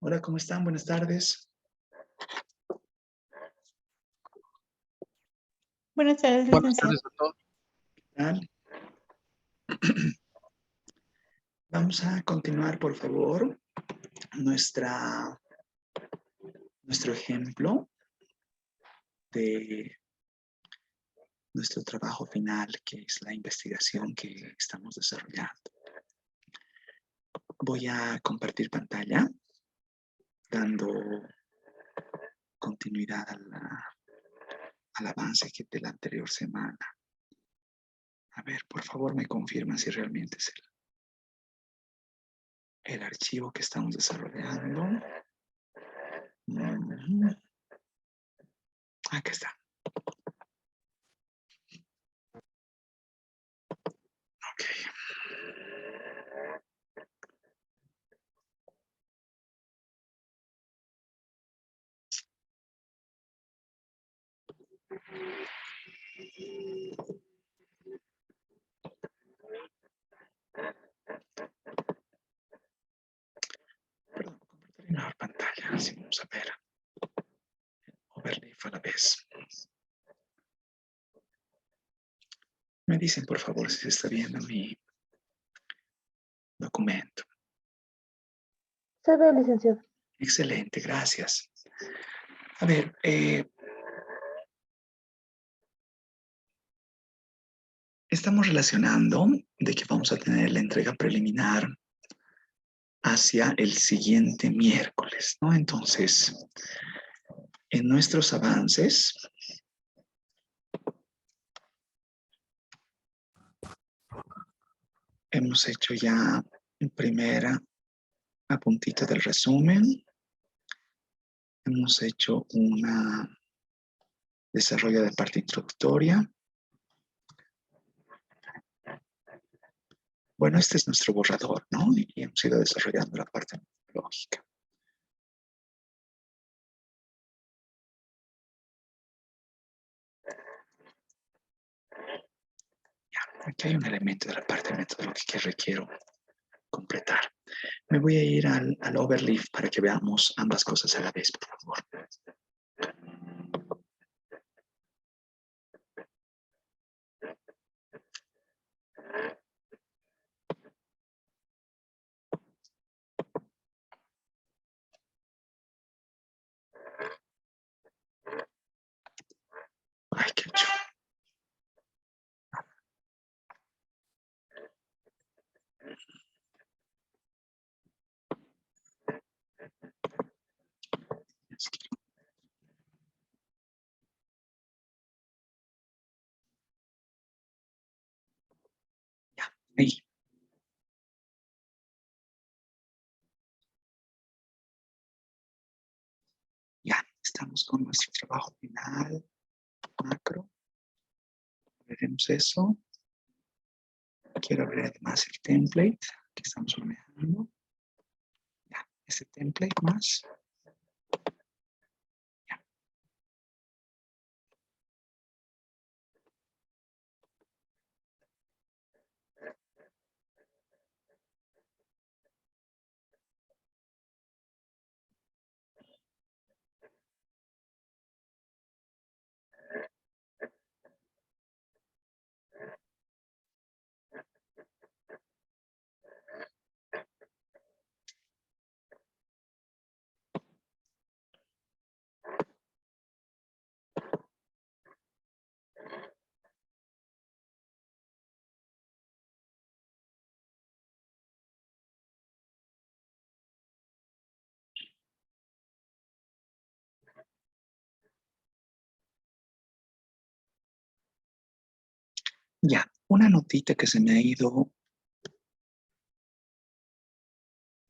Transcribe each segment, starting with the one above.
Hola, ¿cómo están? Buenas tardes. Buenas tardes, Buenas licenciado. tardes a todos. ¿Qué tal? Vamos a continuar, por favor, nuestro ejemplo de nuestro trabajo final, que es la investigación que estamos desarrollando. Voy a compartir pantalla, dando continuidad al avance de la anterior semana. A ver, por favor, me confirma si realmente es el archivo que estamos desarrollando. Acá está. Ok. Perdón, compartir mejor pantalla, así vamos a ver. Overleaf a la vez. Me dicen, por favor, si se está viendo mi documento. Se ve, licenciado. Excelente, gracias. A ver, estamos relacionando de que vamos a tener la entrega preliminar hacia el siguiente miércoles, ¿no? Entonces, en nuestros avances, hemos hecho ya el primer apuntito del resumen. Hemos hecho un desarrollo de parte introductoria. Bueno, este es nuestro borrador, ¿no? Y hemos ido desarrollando la parte lógica. Ya, aquí hay un elemento de la parte metodológica que requiero completar. Me voy a ir al Overleaf para que veamos ambas cosas a la vez, por favor. Ay, qué chulo. Ya, ahí. Ya, estamos con nuestro trabajo final, macro. Veremos eso. Quiero ver además el template que estamos manejando. Ya, ese template más. Ya. Ya, una notita que se me ha ido,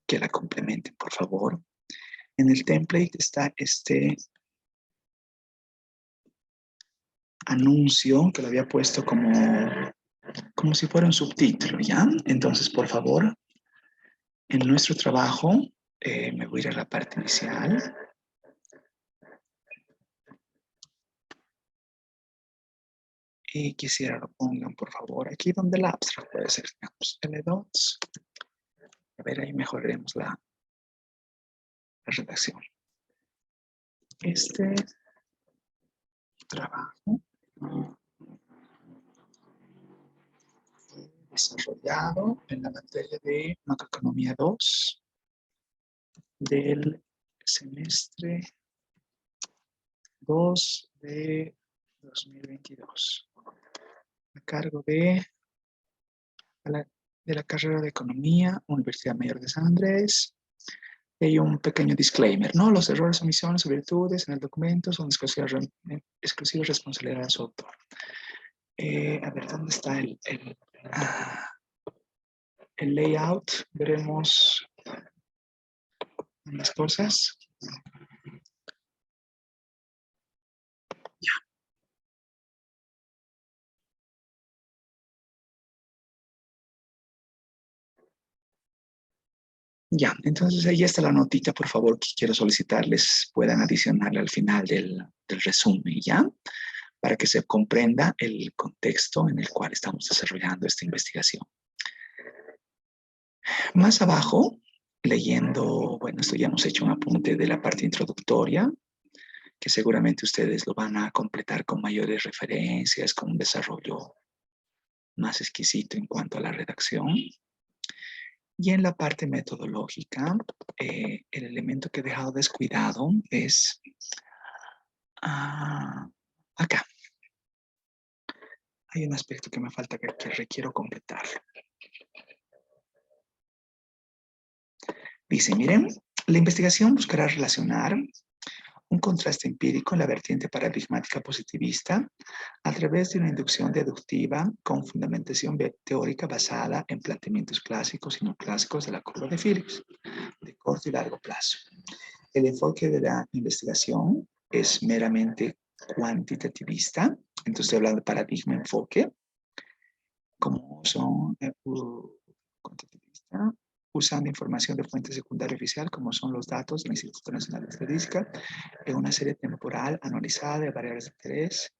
que la complementen, por favor. En el template está este anuncio que lo había puesto como si fuera un subtítulo, ¿ya? Entonces, por favor, en nuestro trabajo, me voy a ir a la parte inicial. Y quisiera lo pongan, por favor, aquí donde el abstract puede ser, digamos, L2. A ver, ahí mejoraremos la redacción. Este trabajo desarrollado en la materia de macroeconomía 2 del semestre 2 de 2022, a cargo de la carrera de Economía, Universidad Mayor de San Andrés. Y hay un pequeño disclaimer, ¿no? Los errores, omisiones o virtudes en el documento son exclusiva responsabilidad de su autor. A ver, ¿dónde está el layout? Veremos las cosas. Ya, entonces ahí está la notita, por favor, que quiero solicitarles puedan adicionarle al final del resumen, ¿ya? Para que se comprenda el contexto en el cual estamos desarrollando esta investigación. Más abajo, leyendo, bueno, esto ya hemos hecho un apunte de la parte introductoria, que seguramente ustedes lo van a completar con mayores referencias, con un desarrollo más exquisito en cuanto a la redacción. Y en la parte metodológica, el elemento que he dejado descuidado es acá. Hay un aspecto que me falta que requiero completar. Dice, miren, la investigación buscará relacionar un contraste empírico en la vertiente paradigmática positivista a través de una inducción deductiva con fundamentación teórica basada en planteamientos clásicos y no clásicos de la curva de Phillips, de corto y largo plazo. El enfoque de la investigación es meramente cuantitativista, entonces estoy hablando de paradigma enfoque, como son cuantitativista, usando información de fuente secundaria oficial, como son los datos del Instituto Nacional de Estadística, en una serie temporal anualizada de variables de interés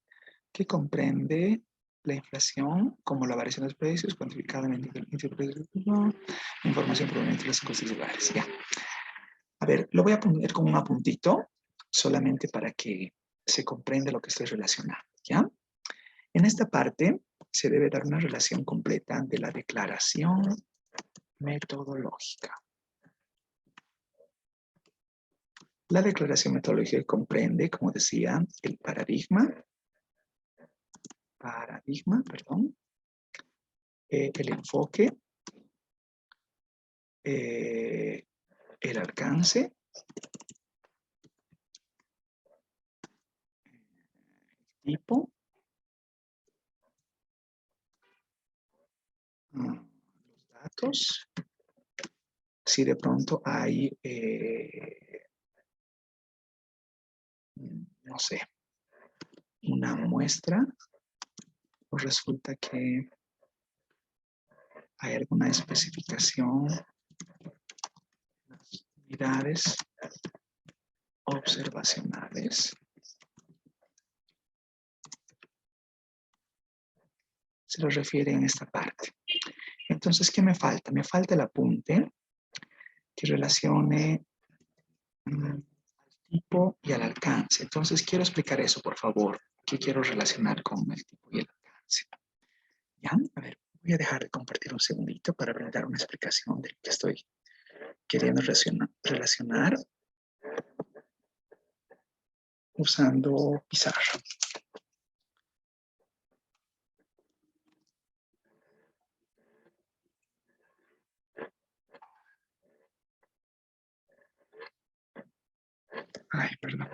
que comprende la inflación como la variación de los precios cuantificada en el información proveniente de los costos lugares. Ya. A ver, lo voy a poner como un apuntito solamente para que se comprenda lo que estoy relacionando. ¿Ya? En esta parte se debe dar una relación completa de la declaración metodológica. La declaración metodológica comprende, como decía, el paradigma, el enfoque, el alcance, tipo, los datos, si de pronto hay, no sé, una muestra, o resulta que hay alguna especificación, unidades observacionales. Se lo refiere en esta parte. Entonces, ¿qué me falta? Me falta el apunte que relacione al tipo y al alcance. Entonces, quiero explicar eso, por favor. ¿Qué quiero relacionar con el tipo y el alcance? ¿Ya? A ver, voy a dejar de compartir un segundito para brindar una explicación de lo que estoy queriendo relacionar usando pizarra. Ay, perdón.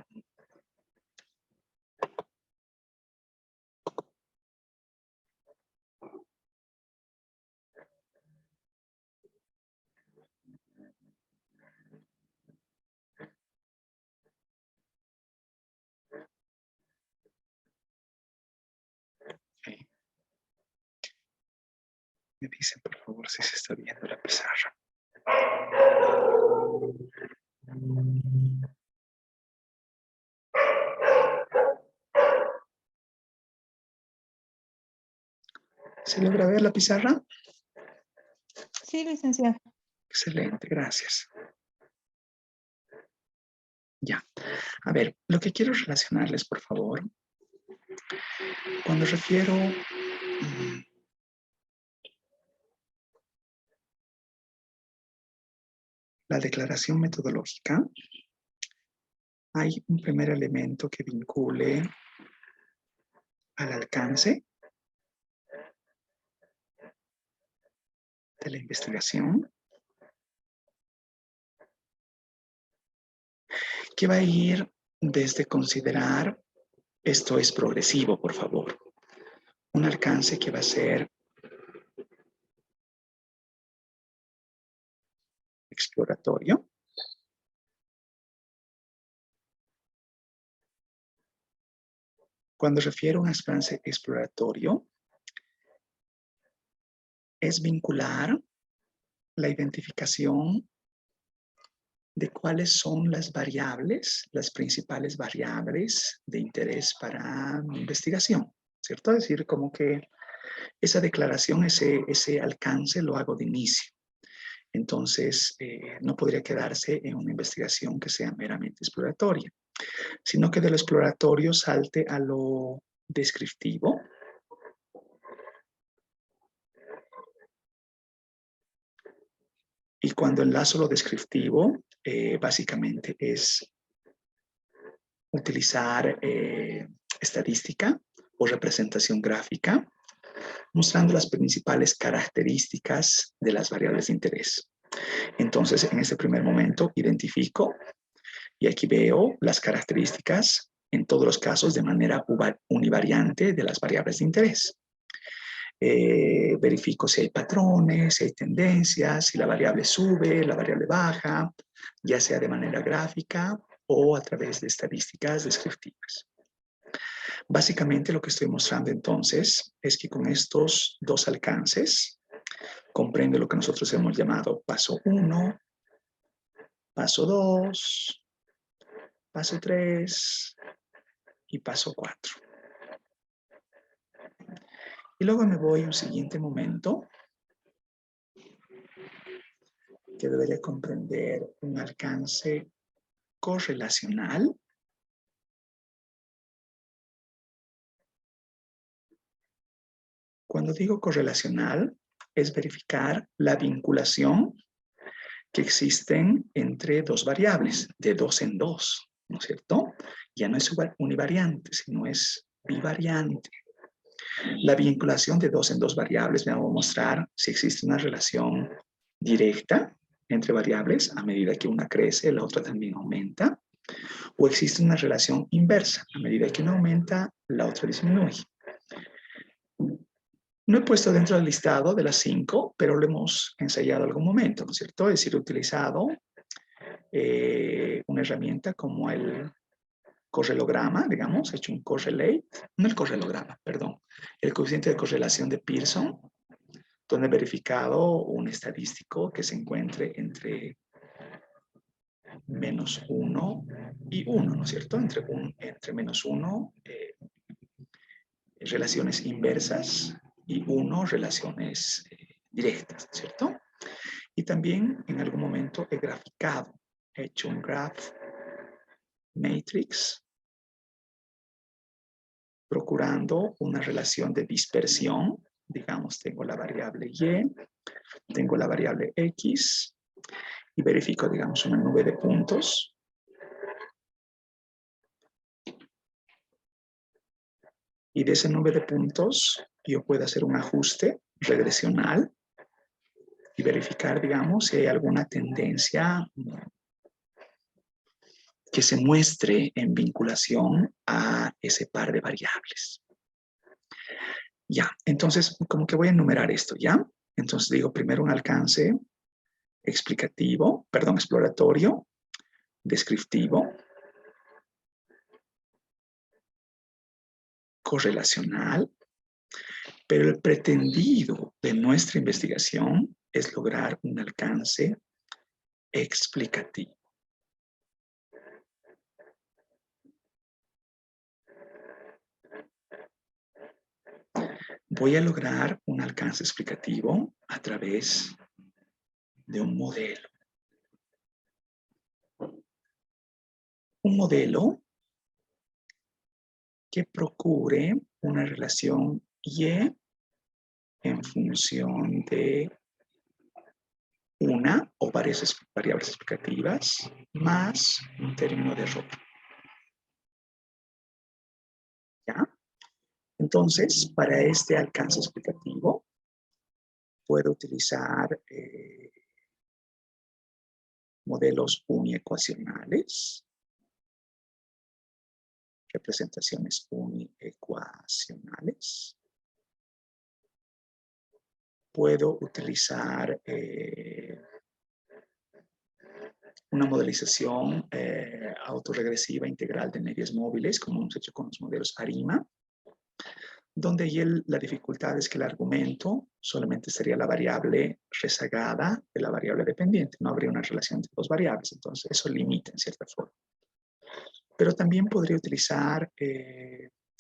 Me dicen, por favor, si se está viendo la pizarra. ¿Se logra ver la pizarra? Sí, licenciada. Excelente, gracias. Ya. A ver, lo que quiero relacionarles, por favor, cuando refiero la declaración metodológica, hay un primer elemento que vincule al alcance de la investigación, que va a ir desde considerar, esto es progresivo, por favor, un alcance que va a ser exploratorio. Cuando refiero a un alcance exploratorio, es vincular la identificación de cuáles son las variables, las principales variables de interés para mi investigación, ¿cierto? Es decir, como que esa declaración, ese alcance lo hago de inicio. Entonces, no podría quedarse en una investigación que sea meramente exploratoria, sino que de lo exploratorio salte a lo descriptivo. Y cuando enlazo lo descriptivo, básicamente es utilizar estadística o representación gráfica, mostrando las principales características de las variables de interés. Entonces, en este primer momento, identifico y aquí veo las características, en todos los casos, de manera univariante de las variables de interés. Verifico si hay patrones, si hay tendencias, si la variable sube, la variable baja, ya sea de manera gráfica o a través de estadísticas descriptivas. Básicamente lo que estoy mostrando entonces es que con estos dos alcances comprendo lo que nosotros hemos llamado paso 1, paso 2, paso 3 y paso 4. Y luego me voy a un siguiente momento que debería comprender un alcance correlacional. Cuando digo correlacional, es verificar la vinculación que existen entre dos variables, de dos en dos, ¿no es cierto? Ya no es univariante, sino es bivariante. La vinculación de dos en dos variables me va a mostrar si existe una relación directa entre variables, a medida que una crece, la otra también aumenta, o existe una relación inversa, a medida que una aumenta, la otra disminuye. No he puesto dentro del listado de las 5, pero lo hemos ensayado en algún momento, ¿no es cierto? Es decir, he utilizado una herramienta como el correlograma, digamos, he hecho un correlate, no el correlograma, perdón, el coeficiente de correlación de Pearson, donde he verificado un estadístico que se encuentre entre -1 y 1, ¿no es cierto? Entre -1, relaciones inversas, y 1, relaciones directas, ¿cierto? Y también en algún momento he graficado, he hecho un graph matrix procurando una relación de dispersión. Digamos, tengo la variable y, tengo la variable x y verifico, digamos, una nube de puntos. Y de esa nube de puntos yo puedo hacer un ajuste regresional y verificar, digamos, si hay alguna tendencia que se muestre en vinculación a ese par de variables. Ya, entonces como que voy a enumerar esto, ¿ya? Entonces digo primero un alcance explicativo, perdón, exploratorio, descriptivo, correlacional, Pero el pretendido de nuestra investigación es lograr un alcance explicativo. Voy a lograr un alcance explicativo a través de un modelo. Un modelo que procure una relación Y en función de una o varias variables explicativas más un término de error. ¿Ya? Entonces, para este alcance explicativo, puedo utilizar modelos uniecuacionales, representaciones uniecuacionales. Puedo utilizar una modelización autorregresiva integral de medias móviles, como hemos hecho con los modelos ARIMA, donde ahí la dificultad es que el argumento solamente sería la variable rezagada de la variable dependiente, no habría una relación entre dos variables, entonces eso limita en cierta forma. Pero también podría utilizar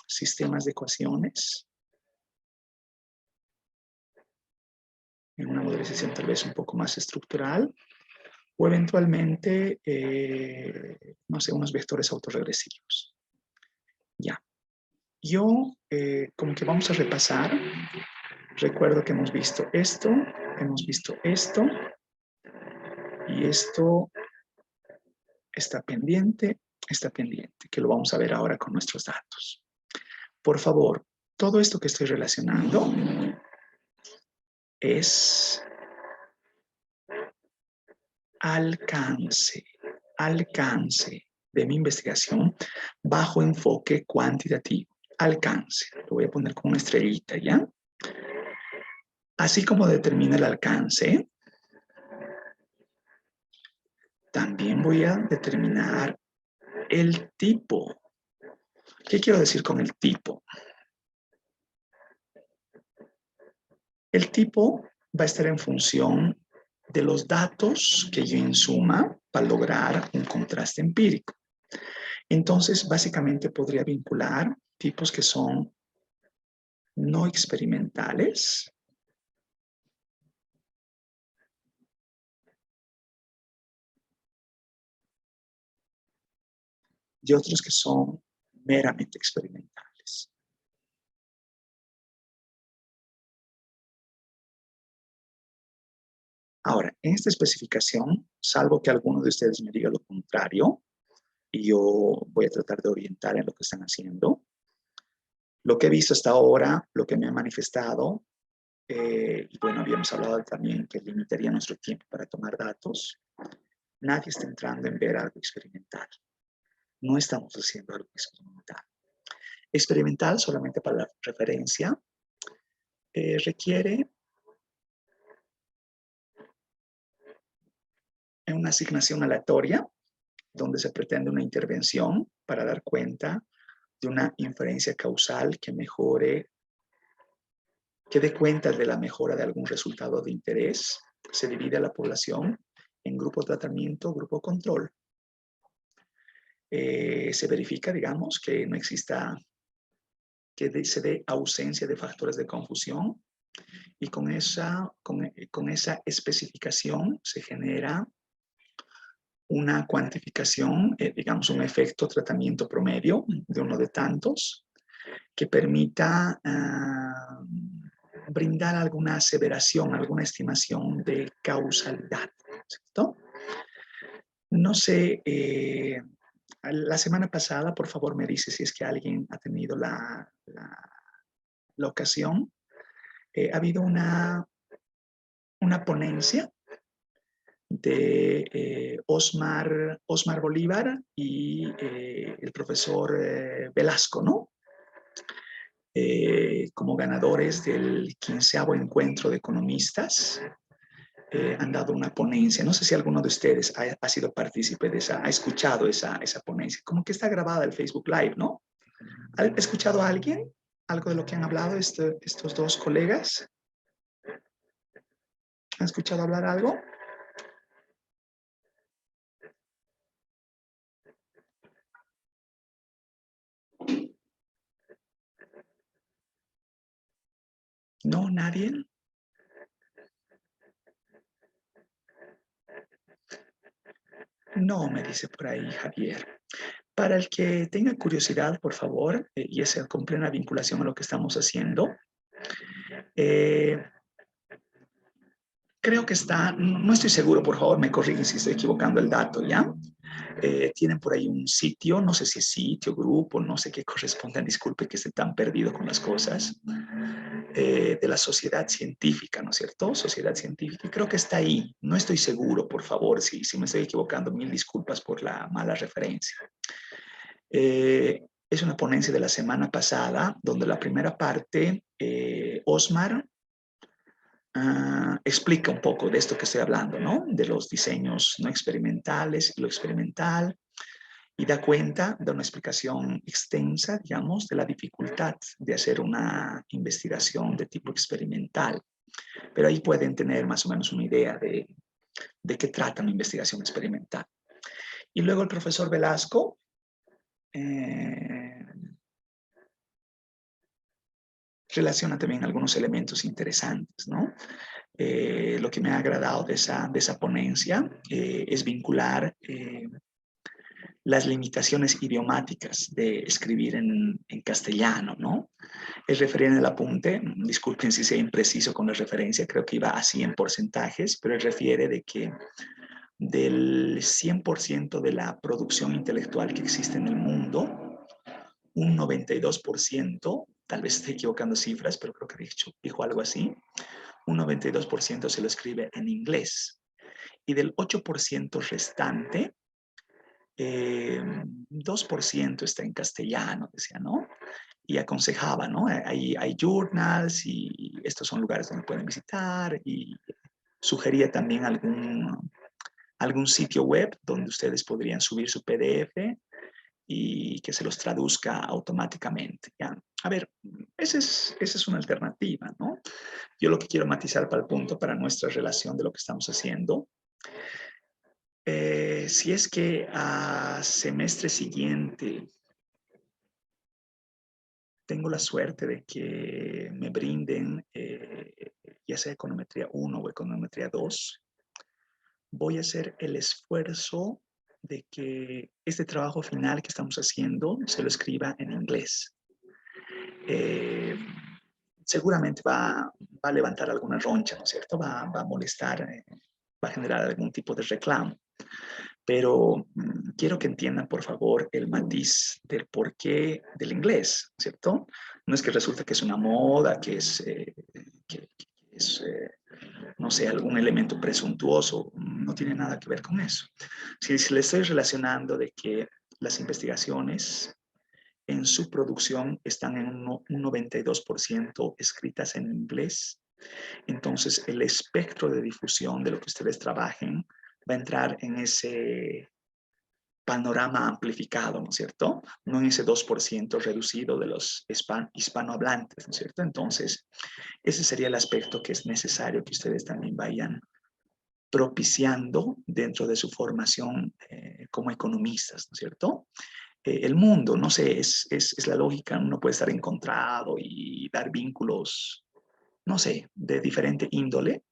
sistemas de ecuaciones en una modelización tal vez un poco más estructural, o eventualmente, no sé, unos vectores autorregresivos. Ya. Yo, como que vamos a repasar, recuerdo que hemos visto esto, y esto está pendiente, que lo vamos a ver ahora con nuestros datos. Por favor, todo esto que estoy relacionando es alcance de mi investigación bajo enfoque cuantitativo. Alcance, lo voy a poner con una estrellita, ¿ya? Así como determina el alcance, también voy a determinar el tipo. ¿Qué quiero decir con el tipo? El tipo va a estar en función de los datos que yo insuma para lograr un contraste empírico. Entonces, básicamente podría vincular tipos que son no experimentales y otros que son meramente experimentales. Ahora, en esta especificación, salvo que alguno de ustedes me diga lo contrario, y yo voy a tratar de orientar en lo que están haciendo, lo que he visto hasta ahora, lo que me ha manifestado, y bueno, habíamos hablado también que limitaría nuestro tiempo para tomar datos, nadie está entrando en ver algo experimental. No estamos haciendo algo experimental. Experimental, solamente para la referencia, requiere una asignación aleatoria donde se pretende una intervención para dar cuenta de una inferencia causal que mejore, que dé cuenta de la mejora de algún resultado de interés. Se divide a la población en grupo tratamiento, grupo control. Se verifica, digamos, que no exista, que se dé ausencia de factores de confusión, y con esa especificación se genera una cuantificación, digamos un efecto tratamiento promedio de uno de tantos, que permita brindar alguna aseveración, alguna estimación de causalidad, ¿cierto? No sé, la semana pasada, por favor me dice si es que alguien ha tenido la ocasión, ha habido una ponencia de Osmar Bolívar y el profesor Velasco, ¿no? Como ganadores del 15º encuentro de economistas, han dado una ponencia. No sé si alguno de ustedes ha sido partícipe de esa, ha escuchado esa ponencia. Como que está grabada el Facebook Live, ¿no? ¿Ha escuchado a alguien? algo de lo que han hablado estos dos colegas? ¿Han escuchado hablar algo? ¿No? ¿Nadie? No, me dice por ahí Javier. Para el que tenga curiosidad, por favor, y esa con plena vinculación a lo que estamos haciendo, creo que está, no estoy seguro, por favor, me corrigen si estoy equivocando el dato, ¿ya? Tienen por ahí un sitio, no sé si es sitio, grupo, no sé qué corresponde, disculpe que esté tan perdido con las cosas, de la sociedad científica, ¿no es cierto? Sociedad científica, y creo que está ahí, no estoy seguro, por favor, si me estoy equivocando, mil disculpas por la mala referencia. Es una ponencia de la semana pasada, donde la primera parte, Osmar explica un poco de esto que estoy hablando, ¿no? De los diseños no experimentales y lo experimental, y da cuenta, da una explicación extensa, digamos, de la dificultad de hacer una investigación de tipo experimental. Pero ahí pueden tener más o menos una idea de qué trata una investigación experimental. Y luego el profesor Velasco relaciona también algunos elementos interesantes, ¿no? Lo que me ha agradado de esa ponencia es vincular las limitaciones idiomáticas de escribir en castellano, ¿no? El referir en el apunte, disculpen si sea impreciso con la referencia, creo que iba así en porcentajes, pero él refiere de que del 100% de la producción intelectual que existe en el mundo, un 92%, tal vez esté equivocando cifras, pero creo que dijo algo así, un 92% se lo escribe en inglés. Y del 8% restante, 2% está en castellano, decía, ¿no? Y aconsejaba, ¿no? Hay journals y estos son lugares donde pueden visitar y sugería también algún sitio web donde ustedes podrían subir su PDF y que se los traduzca automáticamente, ¿ya? A ver, esa es una alternativa, ¿no? Yo lo que quiero matizar para el punto, para nuestra relación de lo que estamos haciendo, si es que a semestre siguiente tengo la suerte de que me brinden ya sea econometría 1 o econometría 2, voy a hacer el esfuerzo de que este trabajo final que estamos haciendo se lo escriba en inglés. Seguramente va a levantar alguna roncha, ¿no es cierto? Va a molestar, va a generar algún tipo de reclamo. Pero quiero que entiendan, por favor, el matiz del porqué del inglés, ¿cierto? No es que resulta que es una moda, que es no sé, algún elemento presuntuoso, no tiene nada que ver con eso. Si le estoy relacionando de que las investigaciones en su producción están en un 92% escritas en inglés, entonces el espectro de difusión de lo que ustedes trabajen va a entrar en ese panorama amplificado, ¿no es cierto? No en ese 2% reducido de los hispanohablantes, ¿no es cierto? Entonces, ese sería el aspecto que es necesario que ustedes también vayan propiciando dentro de su formación como economistas, ¿no es cierto? El mundo, no sé, es la lógica, uno puede estar encontrado y dar vínculos, no sé, de diferente índole,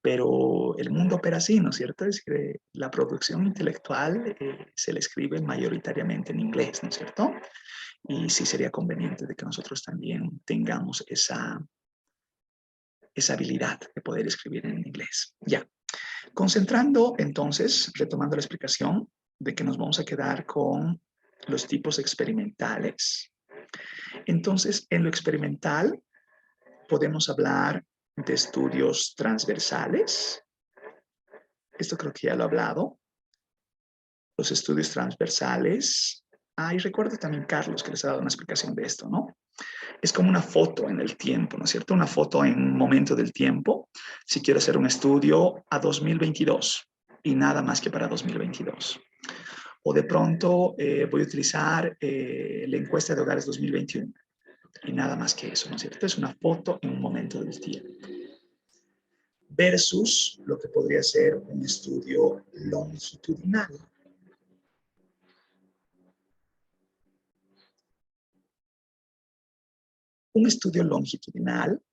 pero el mundo opera así, ¿no es cierto? Es que la producción intelectual se le escribe mayoritariamente en inglés, ¿no es cierto? Y sí sería conveniente de que nosotros también tengamos esa habilidad de poder escribir en inglés. Ya. Concentrando entonces, retomando la explicación de que nos vamos a quedar con los tipos experimentales. Entonces, en lo experimental podemos hablar de estudios transversales. Esto creo que ya lo he hablado. Los estudios transversales. Y recuerdo también Carlos que les ha dado una explicación de esto, ¿no? Es como una foto en el tiempo, ¿no es cierto? Una foto en un momento del tiempo. Si quiero hacer un estudio a 2022 y nada más que para 2022. O de pronto voy a utilizar la encuesta de hogares 2021. Y nada más que eso, ¿no es cierto? Es una foto en un momento del tiempo. Versus lo que podría ser un estudio longitudinal. Un estudio longitudinal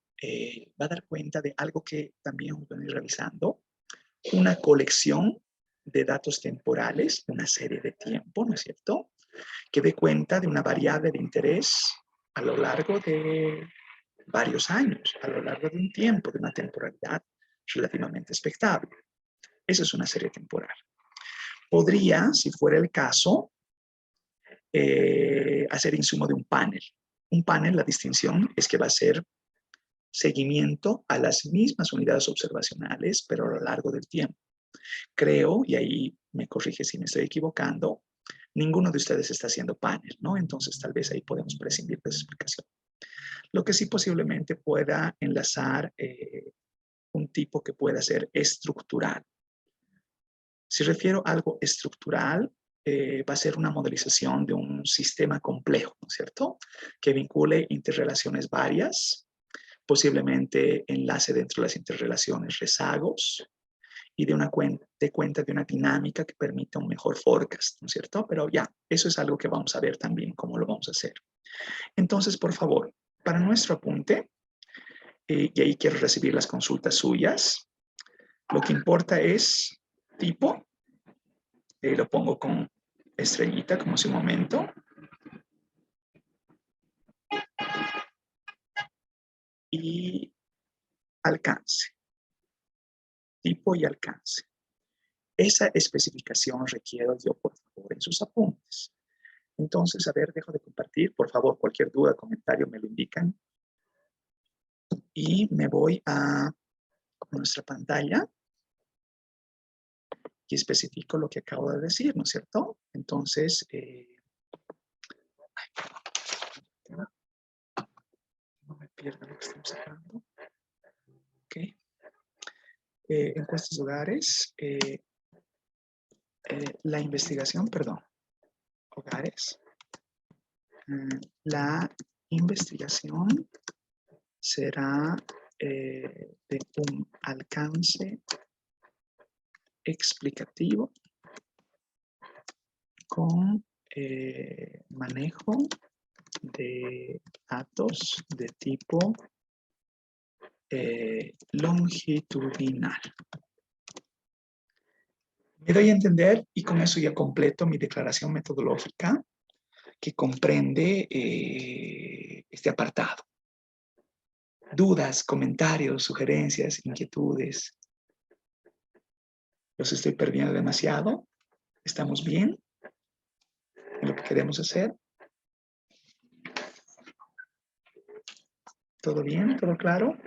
va a dar cuenta de algo que también vamos a ir revisando, una colección de datos temporales, una serie de tiempo, ¿no es cierto?, que dé cuenta de una variable de interés a lo largo de varios años, a lo largo de un tiempo, de una temporalidad relativamente expectable. Esa es una serie temporal. Podría, si fuera el caso, hacer insumo de un panel. Un panel, la distinción es que va a ser seguimiento a las mismas unidades observacionales, pero a lo largo del tiempo. Creo, y ahí me corrige si me estoy equivocando, ninguno de ustedes está haciendo panel, ¿no? Entonces tal vez ahí podemos prescindir de esa explicación. Lo que sí posiblemente pueda enlazar un tipo que pueda ser estructural. Si refiero a algo estructural, va a ser una modelización de un sistema complejo, ¿no es cierto?, que vincule interrelaciones varias, posiblemente enlace dentro de las interrelaciones rezagos y de cuenta de una dinámica que permita un mejor forecast, ¿no es cierto? Pero ya, eso es algo que vamos a ver también cómo lo vamos a hacer. Entonces, por favor, para nuestro apunte, y ahí quiero recibir las consultas suyas, lo que importa es tipo, lo pongo con estrellita como hace un momento, y alcance, tipo y alcance. Esa especificación requiero yo, por favor, en sus apuntes. Entonces, a ver, dejo de compartir. Por favor, cualquier duda, comentario me lo indican. Y me voy a nuestra pantalla y especifico lo que acabo de decir, ¿no es cierto? Entonces, no me pierda lo que estamos hablando. Ok. Encuestas de hogares. La investigación, perdón. Hogares. La investigación será de un alcance explicativo con manejo de datos de tipo longitudinal. Me doy a entender y con eso ya completo mi declaración metodológica que comprende este apartado. Dudas, comentarios, sugerencias, inquietudes. ¿Los estoy perdiendo demasiado? ¿Estamos bien en lo que queremos hacer? ¿Todo bien? ¿Todo claro?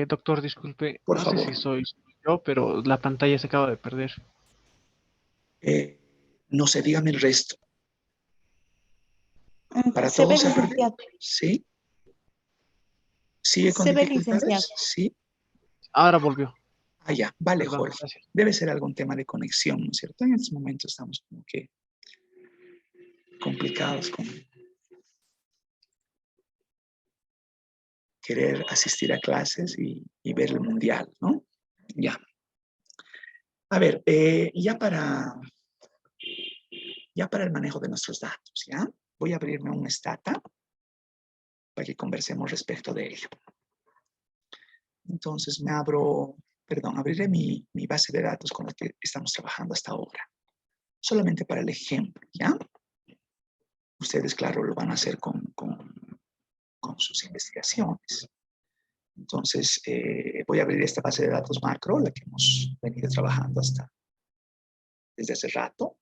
Doctor, disculpe, Por no sé favor. si soy yo, pero la pantalla se acaba de perder. No sé, dígame el resto. ¿Para Se ve, todos se ha perdido? licenciado. ¿Sí? ¿Sigue con Se ve, licenciado. dificultades? Sí. Ahora volvió. Ah, ya. Vale, Perdón, Jorge. gracias. Debe ser algún tema de conexión, ¿no es cierto? En este momento estamos como que complicados con querer asistir a clases y ver el mundial, ¿no? Ya. A ver, ya para el manejo de nuestros datos, ¿ya? Voy a abrirme un Stata para que conversemos respecto de ello. Entonces abriré mi base de datos con la que estamos trabajando hasta ahora. Solamente para el ejemplo, ¿ya? Ustedes, claro, lo van a hacer con sus investigaciones. Entonces, voy a abrir esta base de datos macro, la que hemos venido trabajando desde hace rato.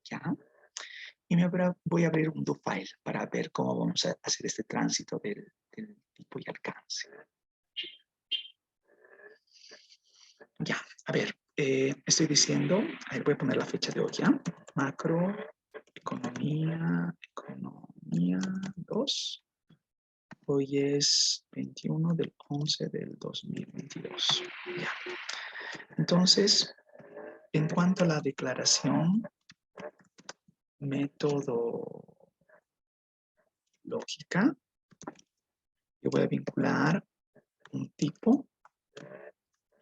¿Ya? Y voy a abrir un do file para ver cómo vamos a hacer este tránsito del tipo y alcance. Ya, a ver, estoy diciendo, voy a poner la fecha de hoy, ¿ya? Macro, economía 2. Hoy es 21 del 11 del 2022. Ya. Entonces, en cuanto a la declaración metodológica, yo voy a vincular un tipo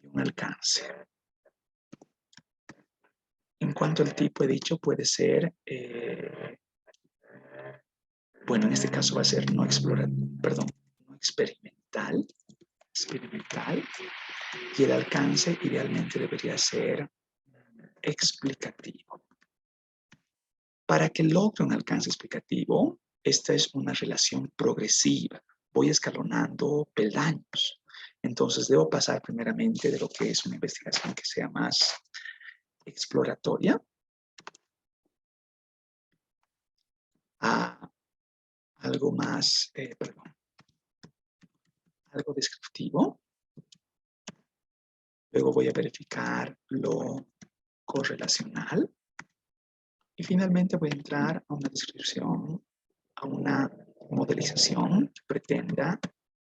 y un alcance. En cuanto al tipo, he dicho, puede ser, bueno, en este caso va a ser no experimental, y el alcance idealmente debería ser explicativo. Para que logre un alcance explicativo, esta es una relación progresiva. Voy escalonando peldaños. Entonces, debo pasar primeramente de lo que es una investigación que sea más exploratoria a algo más, algo descriptivo. Luego voy a verificar lo correlacional. Y finalmente voy a entrar a una descripción, a una modelización que pretenda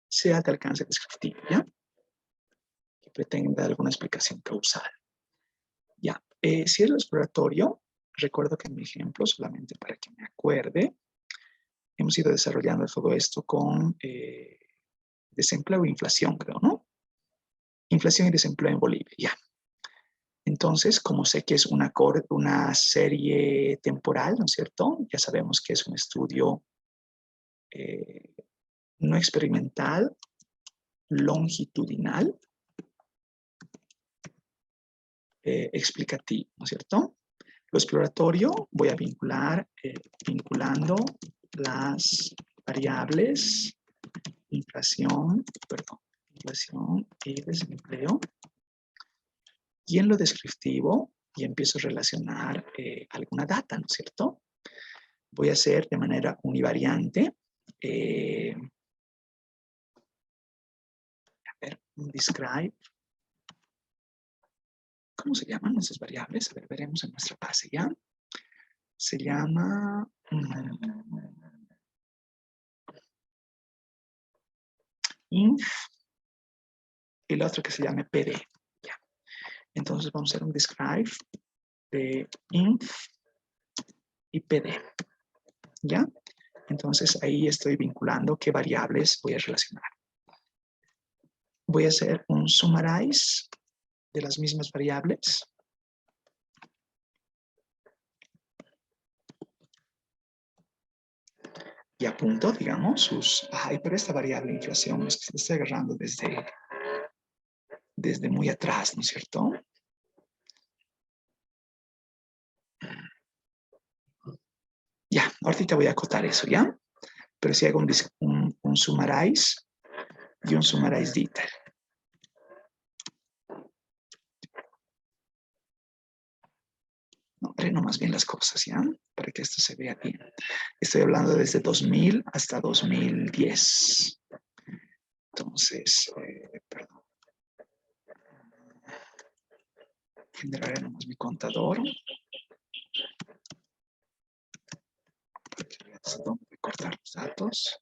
sea de alcance descriptivo, ¿ya? Que pretenda alguna explicación causal. Ya, si es lo exploratorio, recuerdo que en mi ejemplo, solamente para que me acuerde, hemos ido desarrollando todo esto con desempleo e inflación, creo, ¿no? Inflación y desempleo en Bolivia, ya. Entonces, como sé que es una serie temporal, ¿no es cierto? Ya sabemos que es un estudio no experimental, longitudinal, explicativo, ¿no es cierto? Lo exploratorio voy a vinculando las variables inflación y desempleo. Y en lo descriptivo, y empiezo a relacionar alguna data, ¿no es cierto? Voy a hacer de manera univariante, un describe. ¿Cómo se llaman esas variables? A ver, veremos en nuestra base, ¿ya? Se llama inf y el otro que se llame pd. ¿Ya? Entonces vamos a hacer un describe de inf y pd. ¿Ya? Entonces ahí estoy vinculando qué variables voy a relacionar. Voy a hacer un summarize de las mismas variables. Y apunto, digamos, ay, pero esta variable inflación es que se está agarrando desde muy atrás, ¿no es cierto? Ya, ahorita voy a acotar eso, ¿ya? Pero si hago un summarize y un summarize detail. Ordeno más bien las cosas, ¿ya? Para que esto se vea bien. Estoy hablando desde 2000 hasta 2010. Entonces, perdón. Generaré nomás mi contador. Voy a cortar los datos.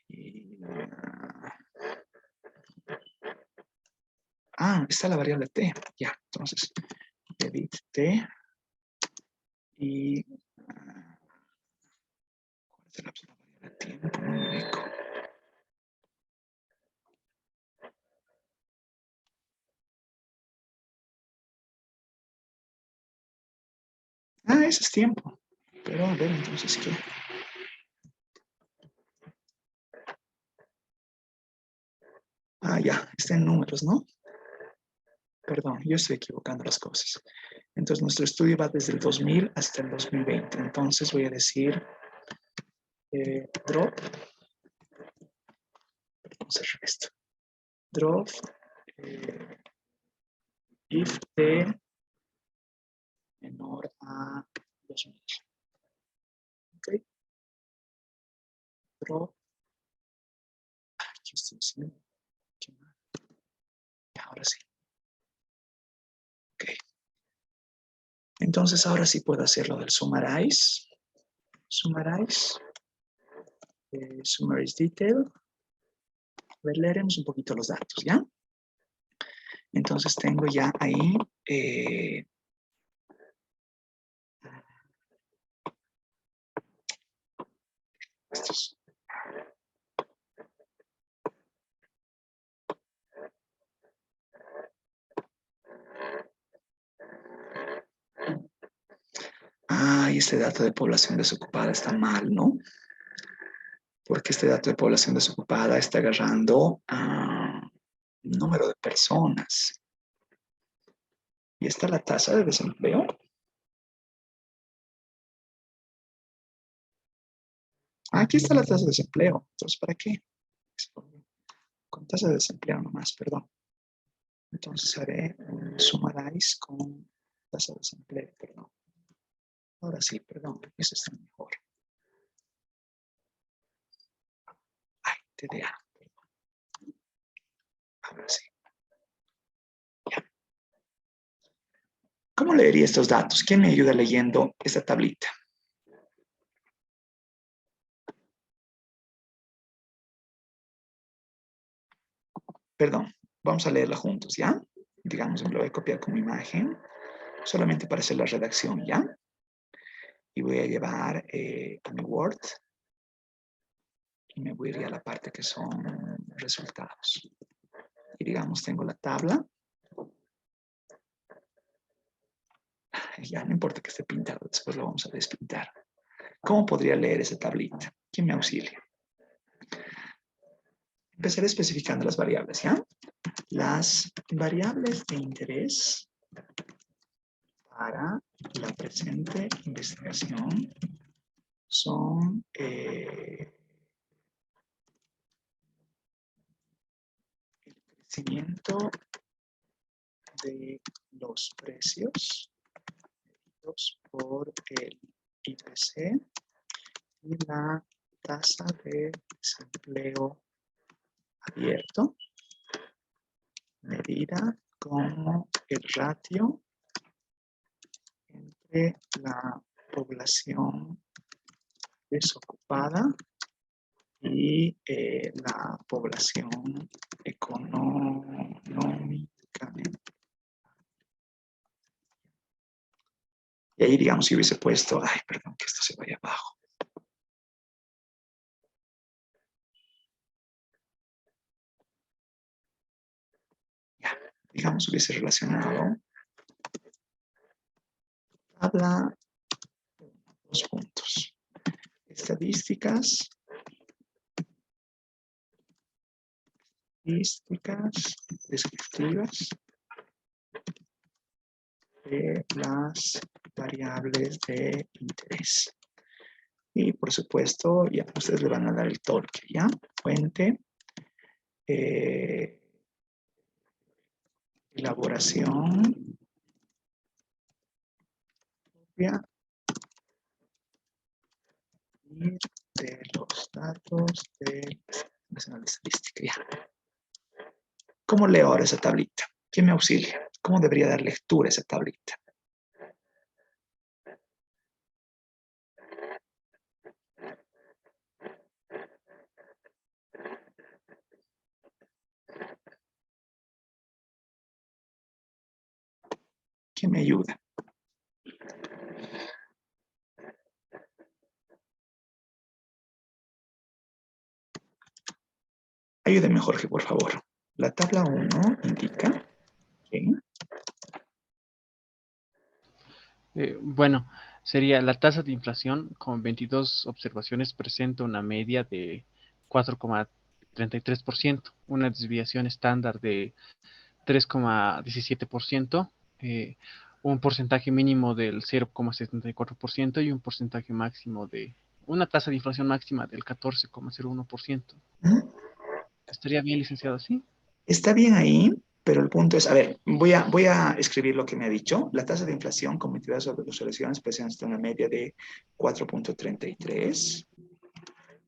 Y, está la variable t. Ya, entonces, edit t. Y ¿cuál es la variable tiempo? No me ubico. Ese es tiempo. Pero a ver, entonces, ¿qué? Ya, está en números, ¿no? Perdón, yo estoy equivocando las cosas. Entonces, nuestro estudio va desde el 2000 hasta el 2020. Entonces, voy a decir drop. Vamos a hacer esto. Drop if t menor a 2000. ¿Ok? Drop. ¿Qué estoy haciendo? ¿Qué más? Ahora sí. Ok. Entonces, ahora sí puedo hacer lo del summarize. Summarize. Summaries detail. A ver, leeremos un poquito los datos, ¿ya? Entonces tengo ya ahí estos. Y este dato de población desocupada está mal, ¿no? Porque este dato de población desocupada está agarrando número de personas. Y está la tasa de desempleo. Aquí está la tasa de desempleo. Entonces, ¿para qué? Con tasa de desempleo nomás, perdón. Entonces haré un summarize con tasa de desempleo, perdón. Ahora sí, perdón, eso está mejor. TDA. Ahora sí. Ya. ¿Cómo leería estos datos? ¿Quién me ayuda leyendo esta tablita? Perdón, vamos a leerla juntos, ¿ya? Digamos, me lo voy a copiar como imagen, solamente para hacer la redacción, ¿ya? Y voy a llevar a mi Word y me voy a ir a la parte que son resultados. Y digamos, tengo la tabla. Ya, no importa que esté pintado, después lo vamos a despintar. ¿Cómo podría leer esa tablita? ¿Quién me auxilia? Empezaré especificando las variables, ¿ya? Las variables de interés para la presente investigación son el crecimiento de los precios por el IPC y la tasa de desempleo abierto, medida como el ratio entre la población desocupada y la población económicamente. Y ahí, digamos, si hubiese puesto, ay, perdón, que esto se vaya abajo. Ya, digamos, hubiese relacionado tabla, dos puntos. Estadísticas descriptivas de las variables de interés. Y por supuesto, ya ustedes le van a dar el torque, ¿ya? Fuente, elaboración propia y de los datos de Nacional de Estadística, ya. ¿Cómo leo ahora esa tablita? ¿Quién me auxilia? ¿Cómo debería dar lectura a esa tablita? ¿Quién me ayuda? Ayúdeme, Jorge, por favor. La tabla 1 indica que... Bueno, sería la tasa de inflación con 22 observaciones presenta una media de 4,33%, una desviación estándar de 3,17%, un porcentaje mínimo del 0,74% y un porcentaje máximo de una tasa de inflación máxima del 14,01%. ¿Estaría bien, licenciado? Sí. Está bien ahí, pero el punto es, a ver, voy a escribir lo que me ha dicho. La tasa de inflación con 22 observaciones presenta una media de 4,33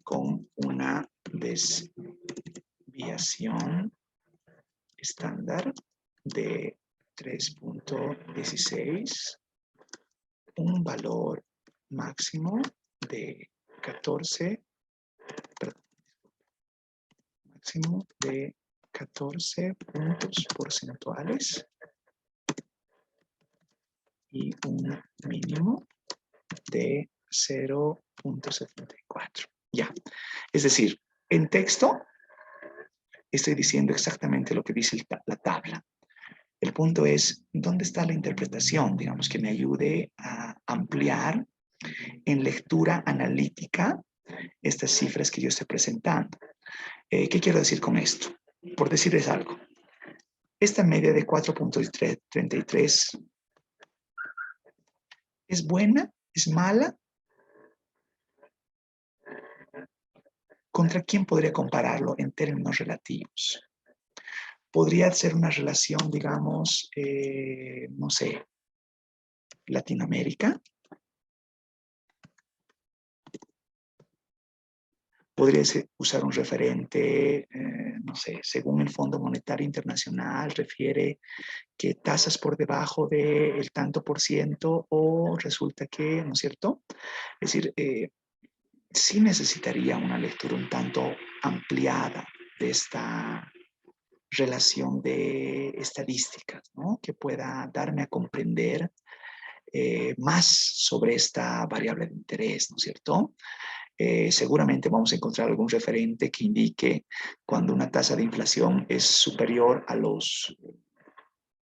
con una desviación estándar de 3,16, un valor máximo de máximo de 14 puntos porcentuales y un mínimo de 0.74. Ya. Es decir, en texto estoy diciendo exactamente lo que dice la tabla. El punto es, ¿dónde está la interpretación? Digamos, que me ayude a ampliar en lectura analítica estas cifras que yo estoy presentando. ¿Qué quiero decir con esto? Por decirles algo. Esta media de 4.33 ¿es buena? ¿Es mala? ¿Contra quién podría compararlo en términos relativos? Podría ser una relación, digamos, no sé, Latinoamérica. Podría usar un referente, no sé, según el Fondo Monetario Internacional, refiere que tasas por debajo del tanto por ciento o resulta que, ¿no es cierto? Es decir, sí necesitaría una lectura un tanto ampliada de esta relación de estadísticas, ¿no? Que pueda darme a comprender más sobre esta variable de interés, ¿no es cierto? Seguramente vamos a encontrar algún referente que indique cuando una tasa de inflación es superior a los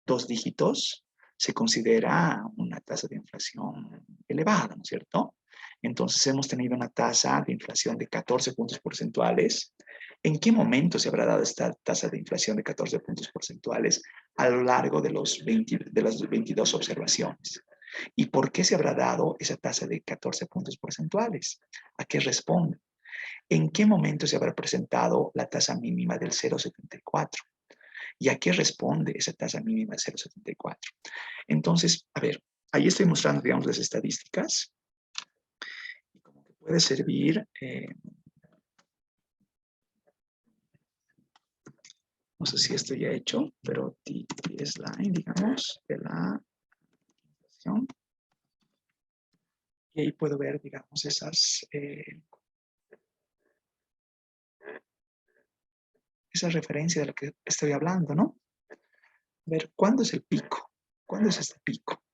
2 dígitos, se considera una tasa de inflación elevada, ¿no es cierto? Entonces hemos tenido una tasa de inflación de 14 puntos porcentuales. ¿En qué momento se habrá dado esta tasa de inflación de 14 puntos porcentuales a lo largo de las 22 observaciones? ¿Y por qué se habrá dado esa tasa de 14 puntos porcentuales? ¿A qué responde? ¿En qué momento se habrá presentado la tasa mínima del 0,74? ¿Y a qué responde esa tasa mínima de 0,74? Entonces, a ver, ahí estoy mostrando, digamos, las estadísticas. Y como que puede servir, no sé si esto ya he hecho, pero T-Line, digamos, de la inflación. Y ahí puedo ver, digamos, esa referencia de lo que estoy hablando, ¿no? A ver, ¿cuándo es el pico? ¿Cuándo es este pico?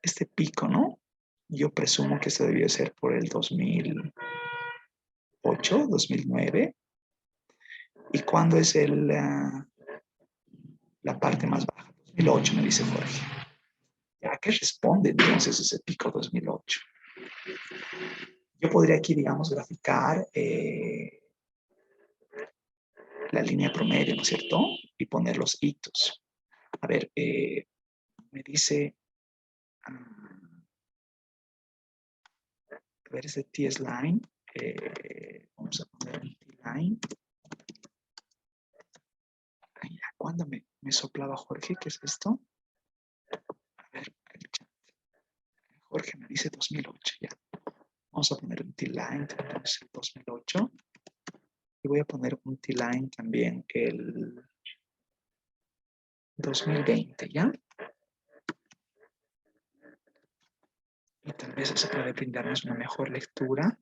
Este pico, ¿no? Yo presumo que esto debió ser por el 2008, 2009. ¿Y cuándo es la parte más baja? 2008, me dice Jorge. ¿A qué responde entonces ese pico 2008? Yo podría aquí, digamos, graficar la línea promedio, ¿no es cierto? Y poner los hitos. A ver, me dice, a ver, ese T-Line, vamos a poner un T-Line. ¿Cuándo me soplaba Jorge? ¿Qué es esto? A ver, el chat. Jorge me dice 2008, ya. Vamos a poner un T-Line, entonces el 2008. Y voy a poner un T-Line también el 2020, ¿ya? Y tal vez eso puede brindarnos una mejor lectura.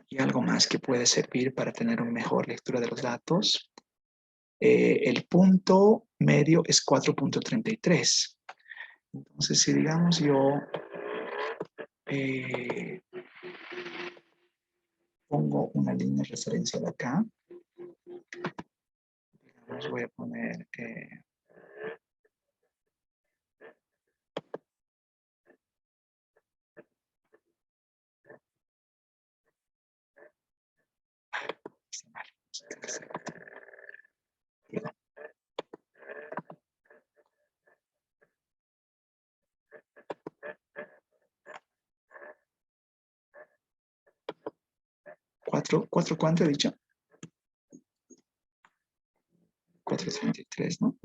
Y algo más que puede servir para tener una mejor lectura de los datos. El punto medio es 4.33. Entonces, si digamos yo pongo una línea de referencia de acá, digamos, voy a poner perdón. ¿Cuatro cuánto he dicho? 4.33, ¿no?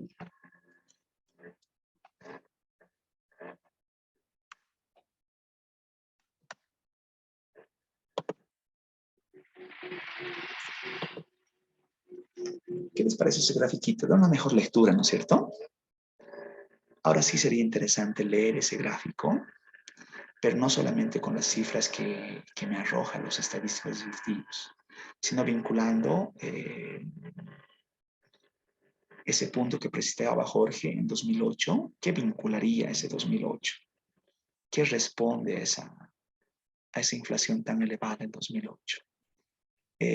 ¿Qué les parece ese grafiquito? Da una mejor lectura, ¿no es cierto? Ahora sí sería interesante leer ese gráfico pero no solamente con las cifras que me arrojan los estadísticos descriptivos, sino vinculando ese punto que presentaba Jorge en 2008, ¿qué vincularía ese 2008? ¿Qué responde a esa inflación tan elevada en 2008?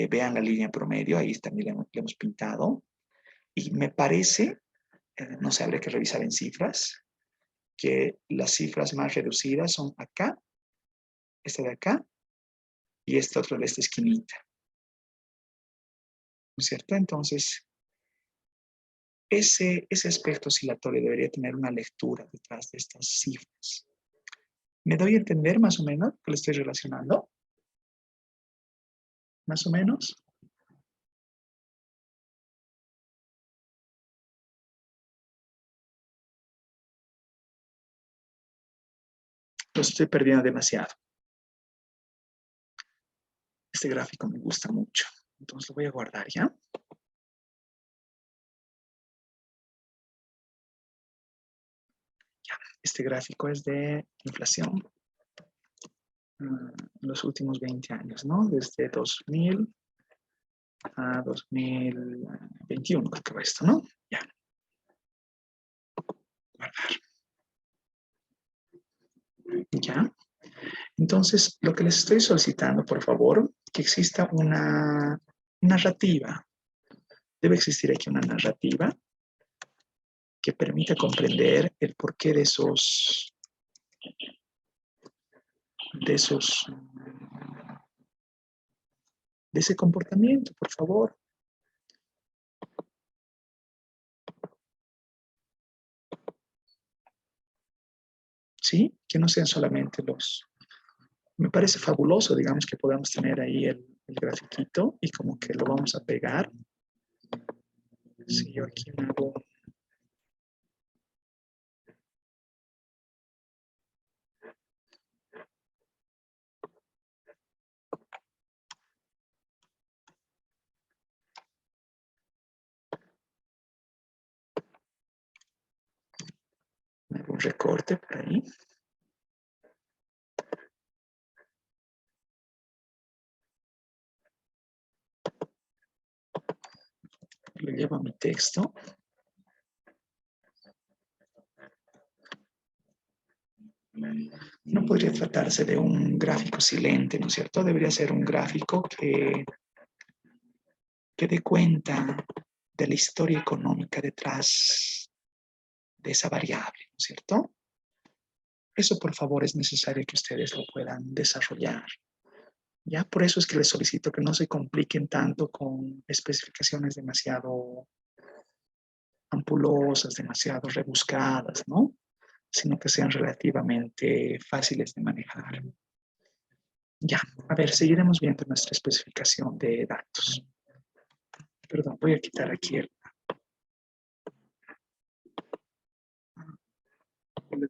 Vean la línea promedio, ahí también le hemos pintado, y me parece, no sé, habría que revisar en cifras, que las cifras más reducidas son acá, esta de acá, y esta otra de esta esquinita. ¿No es cierto? Entonces, ese aspecto oscilatorio debería tener una lectura detrás de estas cifras. ¿Me doy a entender más o menos que lo estoy relacionando? ¿Más o menos? Lo estoy perdiendo demasiado. Este gráfico me gusta mucho. Entonces lo voy a guardar, ¿ya? Este gráfico es de inflación en los últimos 20 años, ¿no? Desde 2000 a 2021, creo que va esto, ¿no? Ya. Guardar. Ya. Entonces, lo que les estoy solicitando, por favor, que exista una narrativa. Debe existir aquí una narrativa que permita comprender el porqué de ese comportamiento, por favor. ¿Sí? Que no sean solamente los... Me parece fabuloso, digamos, que podamos tener ahí el grafiquito y como que lo vamos a pegar. Si yo aquí me hago... Me hago un recorte por ahí. Lo llevo a mi texto. No podría tratarse de un gráfico silente, ¿no es cierto? Debería ser un gráfico que dé cuenta de la historia económica detrás de esa variable, ¿no es cierto? Eso, por favor, es necesario que ustedes lo puedan desarrollar. ¿Ya? Por eso es que les solicito que no se compliquen tanto con especificaciones demasiado ampulosas, demasiado rebuscadas, ¿no? Sino que sean relativamente fáciles de manejar. Ya, a ver, seguiremos viendo nuestra especificación de datos. Perdón, voy a quitar aquí el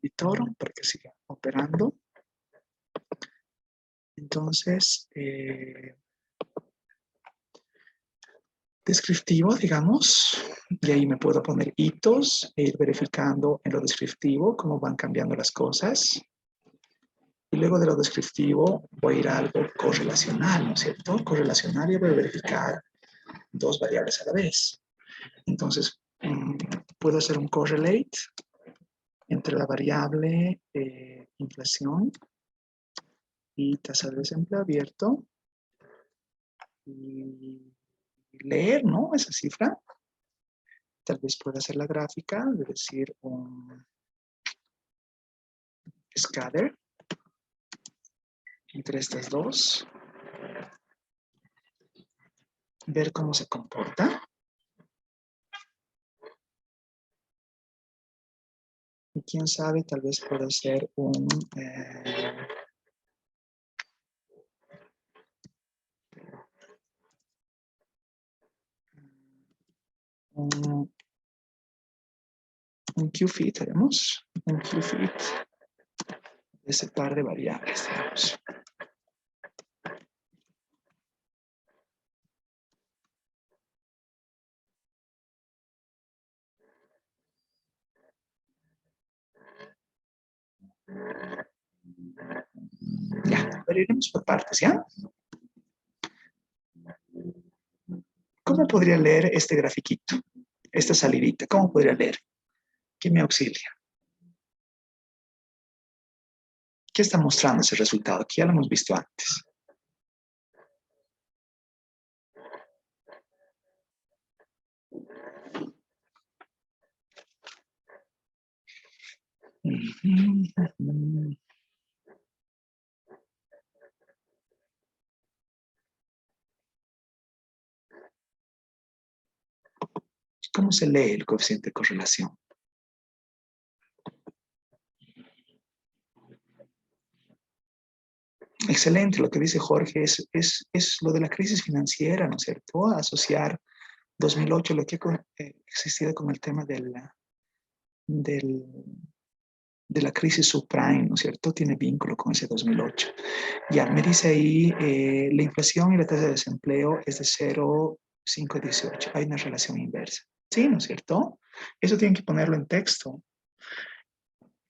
editor para que siga operando. Entonces, descriptivo, digamos, y ahí me puedo poner hitos e ir verificando en lo descriptivo cómo van cambiando las cosas. Y luego de lo descriptivo voy a ir a algo correlacional, ¿no es cierto? Correlacional y voy a verificar dos variables a la vez. Entonces, puedo hacer un correlate entre la variable inflación y tasa de desempleo abierto y leer, ¿no? Esa cifra. Tal vez pueda hacer la gráfica, de decir un scatter entre estas dos, ver cómo se comporta. Y quién sabe, tal vez pueda hacer un QFIT, haremos un QFIT de ese par de variables, digamos. ver, iremos por partes, ¿ya? ¿Cómo podría leer este grafiquito? Esta salidita, ¿cómo podría leer? ¿Quién me auxilia? ¿Qué está mostrando ese resultado? Aquí ya lo hemos visto antes. ¿Cómo se lee el coeficiente de correlación? Excelente, lo que dice Jorge es lo de la crisis financiera, ¿no es cierto? Asociar 2008, lo que ha existido con el tema del, de la crisis subprime, ¿no es cierto? Tiene vínculo con ese 2008. Ya, me dice ahí, la inflación y la tasa de desempleo es de 0,518. Hay una relación inversa. Sí, ¿no es cierto? Eso tienen que ponerlo en texto.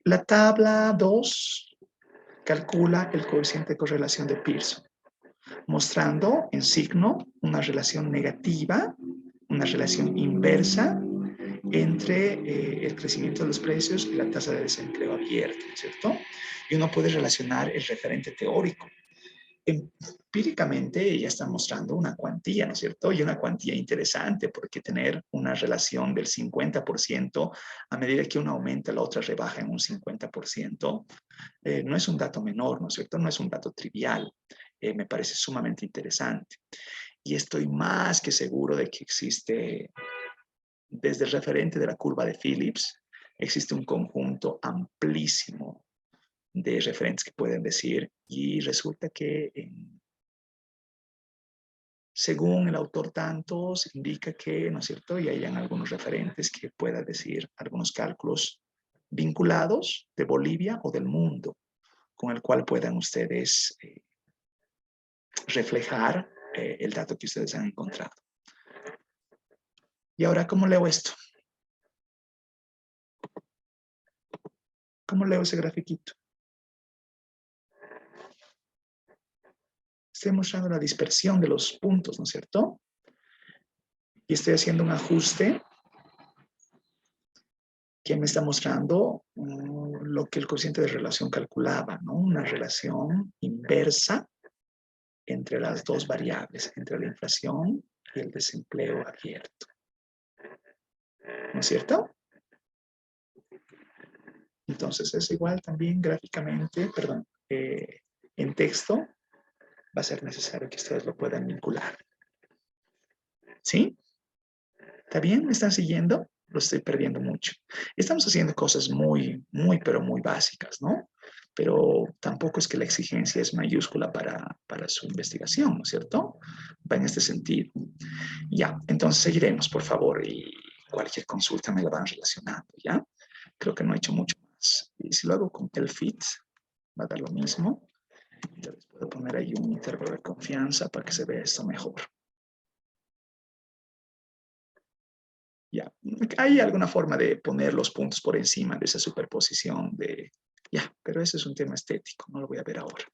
La tabla 2 calcula el coeficiente de correlación de Pearson, mostrando en signo una relación negativa, una relación inversa entre el crecimiento de los precios y la tasa de desempleo abierto, ¿cierto? Y uno puede relacionar el referente teórico. Empíricamente ya está mostrando una cuantía, ¿no es cierto? Y una cuantía interesante, porque tener una relación del 50% a medida que uno aumenta, la otra rebaja en un 50%, no es un dato menor, ¿no es cierto? No es un dato trivial. Me parece sumamente interesante. Y estoy más que seguro de que existe, desde el referente de la curva de Phillips, existe un conjunto amplísimo de referentes que pueden decir, y resulta que según el autor tantos, indica que, ¿no es cierto? Y hayan algunos referentes que pueda decir algunos cálculos vinculados de Bolivia o del mundo, con el cual puedan ustedes reflejar el dato que ustedes han encontrado. Y ahora, ¿cómo leo esto? ¿Cómo leo ese grafiquito? Estoy mostrando la dispersión de los puntos, ¿no es cierto? Y estoy haciendo un ajuste que me está mostrando lo que el cociente de relación calculaba, ¿no? Una relación inversa entre las dos variables, entre la inflación y el desempleo abierto. ¿No es cierto? Entonces es igual también gráficamente, perdón, en texto va a ser necesario que ustedes lo puedan vincular. ¿Sí? ¿Está bien? ¿Me están siguiendo? Lo estoy perdiendo mucho. Estamos haciendo cosas muy, muy, pero muy básicas, ¿no? Pero tampoco es que la exigencia es mayúscula para su investigación, ¿no es cierto? Va en este sentido. Ya, entonces seguiremos, por favor, y cualquier consulta me la van relacionando, ¿ya? Creo que no he hecho mucho más. Y si lo hago con el fit, va a dar lo mismo. Ya les puedo poner ahí un intervalo de confianza para que se vea esto mejor. Ya, hay alguna forma de poner los puntos por encima de esa superposición de... Ya, pero ese es un tema estético, no lo voy a ver ahora.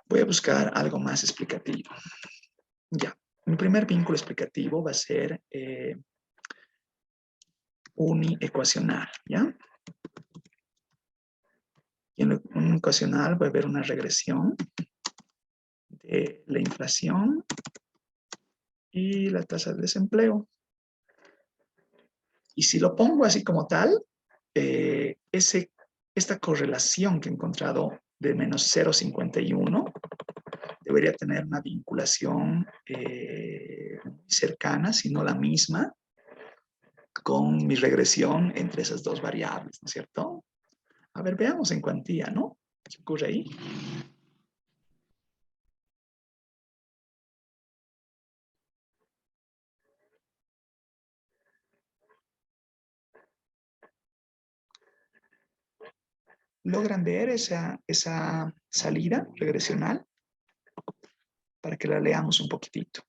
Voy a buscar algo más explicativo. Ya, mi primer vínculo explicativo va a ser uniecuacional, ¿ya? Y en el uniecuacional voy a ver una regresión de la inflación y la tasa de desempleo. Y si lo pongo así como tal, esta correlación que he encontrado de menos 0,51 debería tener una vinculación cercana, si no la misma, con mi regresión entre esas dos variables, ¿no es cierto? A ver, veamos en cuantía, ¿no? ¿Qué ocurre ahí? ¿Logran ver esa salida regresional? Para que la leamos un poquitito.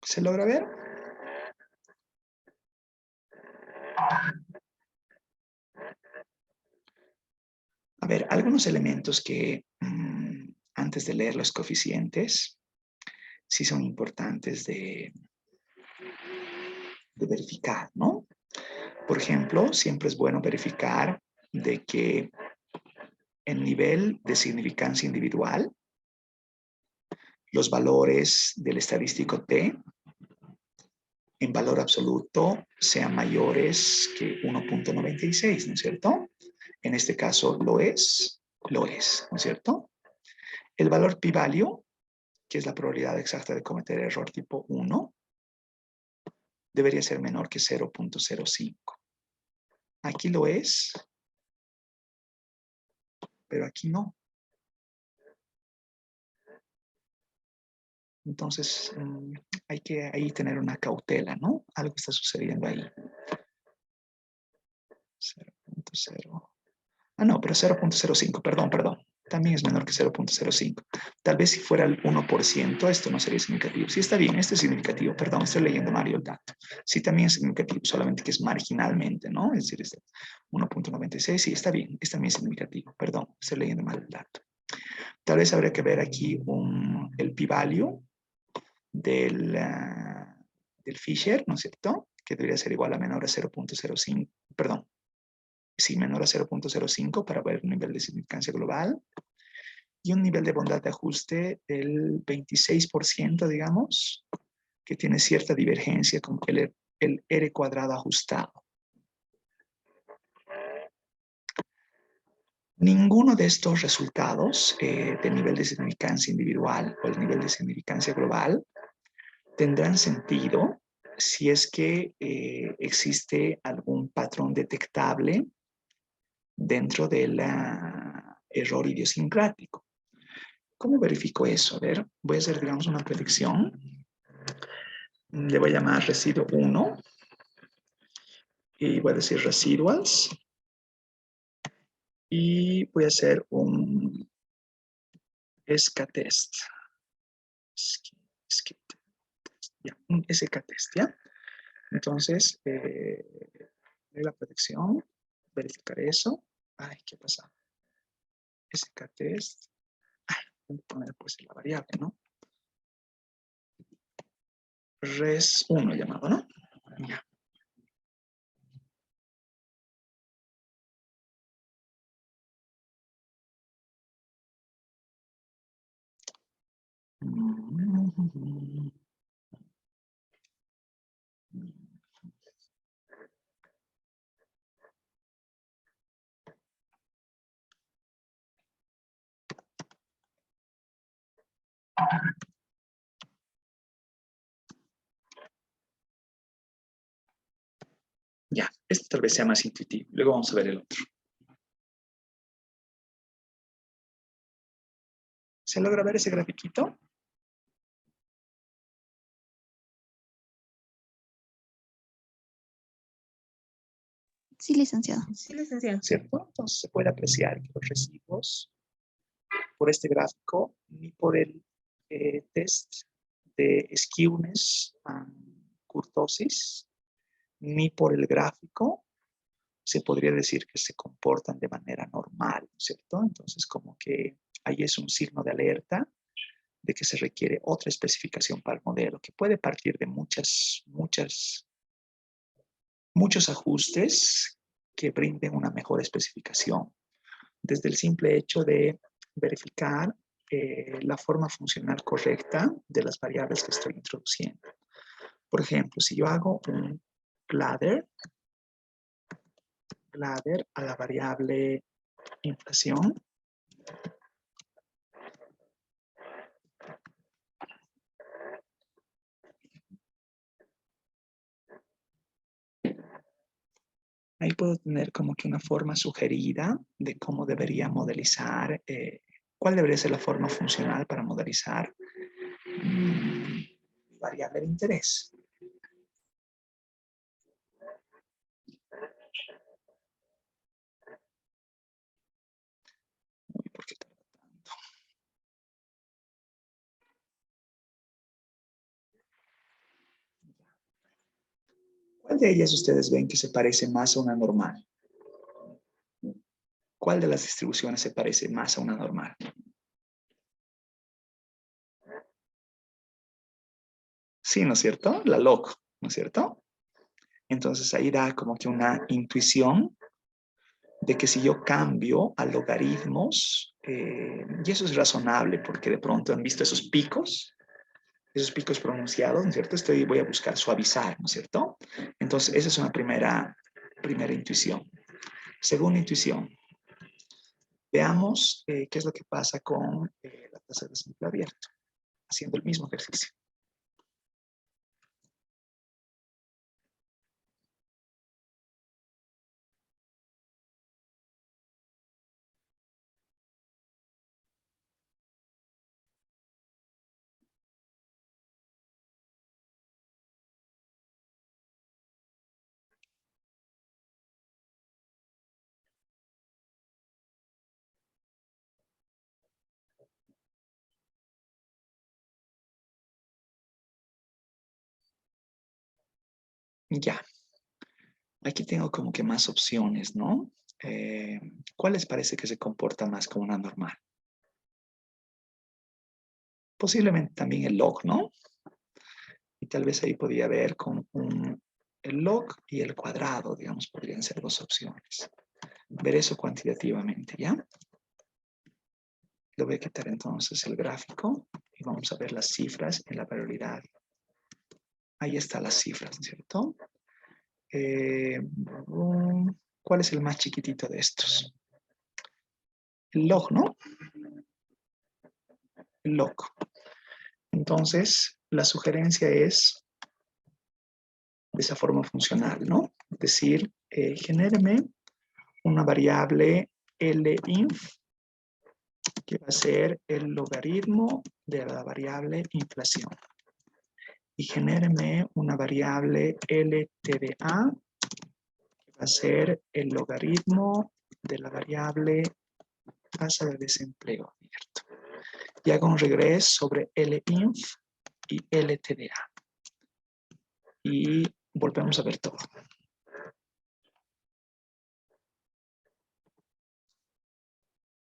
¿Se logra ver? A ver, algunos elementos que antes de leer los coeficientes sí son importantes de verificar, ¿no? Por ejemplo, siempre es bueno verificar de que el nivel de significancia individual, los valores del estadístico T, en valor absoluto sean mayores que 1.96, ¿no es cierto? En este caso lo es, ¿no es cierto? El valor p-value, que es la probabilidad exacta de cometer error tipo 1, debería ser menor que 0.05. Aquí lo es, pero aquí no. Entonces, hay que ahí tener una cautela, ¿no? Algo está sucediendo ahí. 0.0. Ah, no, pero 0.05, perdón. También es menor que 0.05. Tal vez si fuera el 1%, esto no sería significativo. Sí, está bien, este es significativo. Perdón, estoy leyendo mal el dato. Sí, también es significativo, solamente que es marginalmente, ¿no? Es decir, este 1.96, sí, está bien, es también significativo. Perdón, estoy leyendo mal el dato. Tal vez habría que ver aquí el p-value del Fisher, ¿no es cierto? Que debería ser igual a menor a 0.05, perdón, sí, menor a 0.05 para ver el nivel de significancia global. Y un nivel de bondad de ajuste del 26%, digamos, que tiene cierta divergencia con el R cuadrado ajustado. Ninguno de estos resultados del nivel de significancia individual o el nivel de significancia global tendrán sentido si es que existe algún patrón detectable dentro del error idiosincrático. ¿Cómo verifico eso? A ver, voy a hacer, digamos, una predicción. Le voy a llamar residuo 1 y voy a decir residuals y voy a hacer un SK-test. Ya, un SK-test, ¿ya? Entonces, la predicción, verificar eso. Ay, ¿qué pasa? SK-test. Voy a poner pues la variable, ¿no? Res1 llamado, ¿no? Ya. Ya, este tal vez sea más intuitivo. Luego vamos a ver el otro. ¿Se logra ver ese grafiquito? Sí, licenciado. Sí, licenciado. ¿Cierto? Entonces se puede apreciar que los residuos por este gráfico ni por el test de skewness kurtosis ni por el gráfico se podría decir que se comportan de manera normal, ¿cierto? Entonces como que ahí es un signo de alerta de que se requiere otra especificación para el modelo que puede partir de muchos ajustes que brinden una mejor especificación. Desde el simple hecho de verificar la forma funcional correcta de las variables que estoy introduciendo. Por ejemplo, si yo hago un ladder a la variable inflación, ahí puedo tener como que una forma sugerida de cómo debería modelizar, cuál debería ser la forma funcional para modelizar variable de interés. Uy, ¿por qué tarda tanto? ¿Cuál de ellas ustedes ven que se parece más a una normal? ¿Cuál de las distribuciones se parece más a una normal? Sí, ¿no es cierto? La log, ¿no es cierto? Entonces ahí da como que una intuición de que si yo cambio a logaritmos, y eso es razonable porque de pronto han visto esos picos pronunciados, ¿no es cierto? Voy a buscar suavizar, ¿no es cierto? Entonces esa es una primera intuición. Segunda intuición. Veamos qué es lo que pasa con la tasa de desempleo abierto, haciendo el mismo ejercicio. Ya. Aquí tengo como que más opciones, ¿no? ¿Cuál les parece que se comporta más como una normal? Posiblemente también el log, ¿no? Y tal vez ahí podría haber con el log y el cuadrado, digamos, podrían ser dos opciones. Ver eso cuantitativamente, ¿ya? Le voy a quitar entonces el gráfico y vamos a ver las cifras en la variabilidad. Ahí están las cifras, ¿no es cierto? ¿Cuál es el más chiquitito de estos? El log, ¿no? El log. Entonces, la sugerencia es de esa forma funcional, ¿no? Es decir, genéreme una variable linf que va a ser el logaritmo de la variable inflación. Y genéreme una variable LTDA que va a ser el logaritmo de la variable tasa de desempleo abierto. Y hago un regreso sobre linf y LTDA. Y volvemos a ver todo.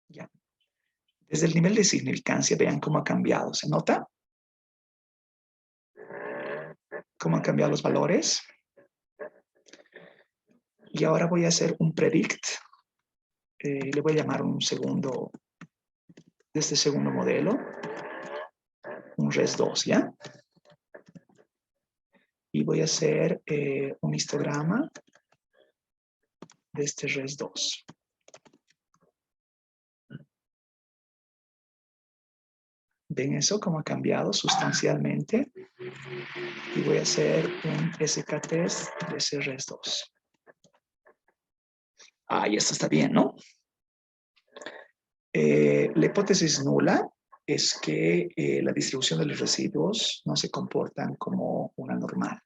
Ya. Desde el nivel de significancia, vean cómo ha cambiado. ¿Se nota? ¿Cómo han cambiado los valores? Y ahora voy a hacer un predict. Le voy a llamar un segundo, de este segundo modelo, un res2, ¿ya? Y voy a hacer un histograma de este res2. ¿Ven eso? Cómo ha cambiado sustancialmente. Y voy a hacer un SK-test de ese res2. Ah, y esto está bien, ¿no? La hipótesis nula es que la distribución de los residuos no se comportan como una normal.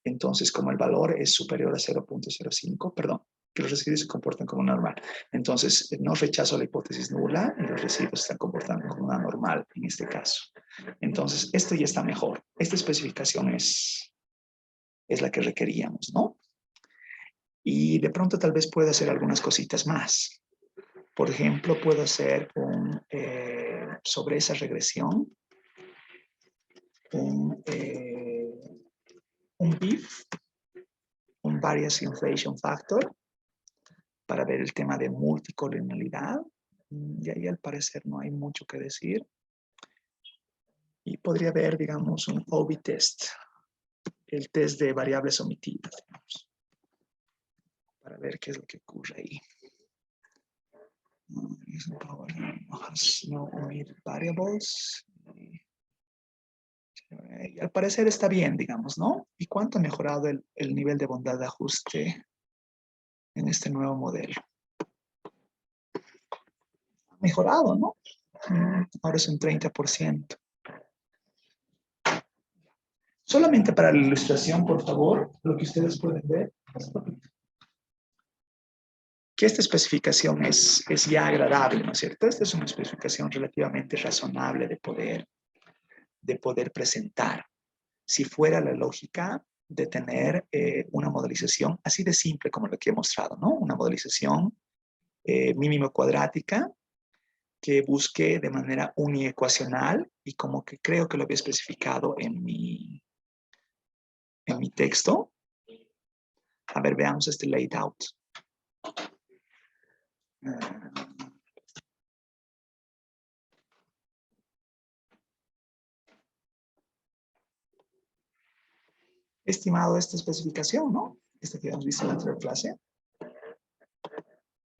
Entonces, como el valor es superior a 0.05, perdón, que los residuos se comportan como normal. Entonces, no rechazo la hipótesis nula y los residuos se están comportando como una normal en este caso. Entonces, esto ya está mejor. Esta especificación es la que requeríamos, ¿no? Y de pronto tal vez pueda hacer algunas cositas más. Por ejemplo, puedo hacer sobre esa regresión un BIF, un Variance Inflation Factor, para ver el tema de multicolonialidad. Y ahí al parecer no hay mucho que decir. Y podría haber, digamos, un OBI test, el test de variables omitidas, digamos, para ver qué es lo que ocurre ahí. No omit variables. Y al parecer está bien, digamos, ¿no? ¿Y cuánto ha mejorado el nivel de bondad de ajuste en este nuevo modelo? Ha mejorado, ¿no? Ahora es un 30%. Solamente para la ilustración, por favor, lo que ustedes pueden ver es que esta especificación es ya agradable, ¿no es cierto? Esta es una especificación relativamente razonable de poder presentar. Si fuera la lógica, de tener una modelización así de simple como la que he mostrado, ¿no? Una modelización mínimo cuadrática que busque de manera uniecuacional y como que creo que lo había especificado en mi texto. A ver, veamos este layout. Estimado esta especificación, ¿no? Esta que hemos visto en la anterior clase.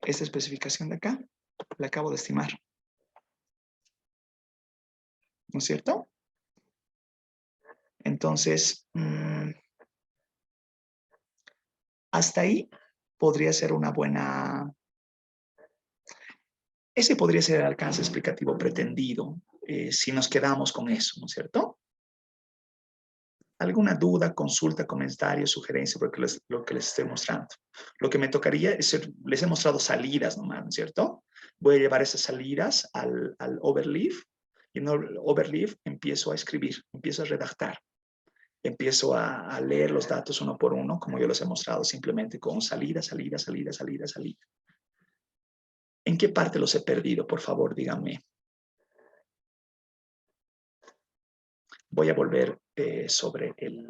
Esta especificación de acá, la acabo de estimar. ¿No es cierto? Entonces, hasta ahí podría ser una buena... Ese podría ser el alcance explicativo pretendido, si nos quedamos con eso, ¿no es cierto? ¿Alguna duda, consulta, comentario, sugerencia porque lo que les estoy mostrando? Lo que me tocaría es, les he mostrado salidas nomás, ¿no es cierto? Voy a llevar esas salidas al overleaf y en el overleaf empiezo a escribir, empiezo a redactar. Empiezo a leer los datos uno por uno, como yo los he mostrado, simplemente con salida, salida, salida, salida, salida. ¿En qué parte los he perdido? Por favor, díganme. Voy a volver sobre el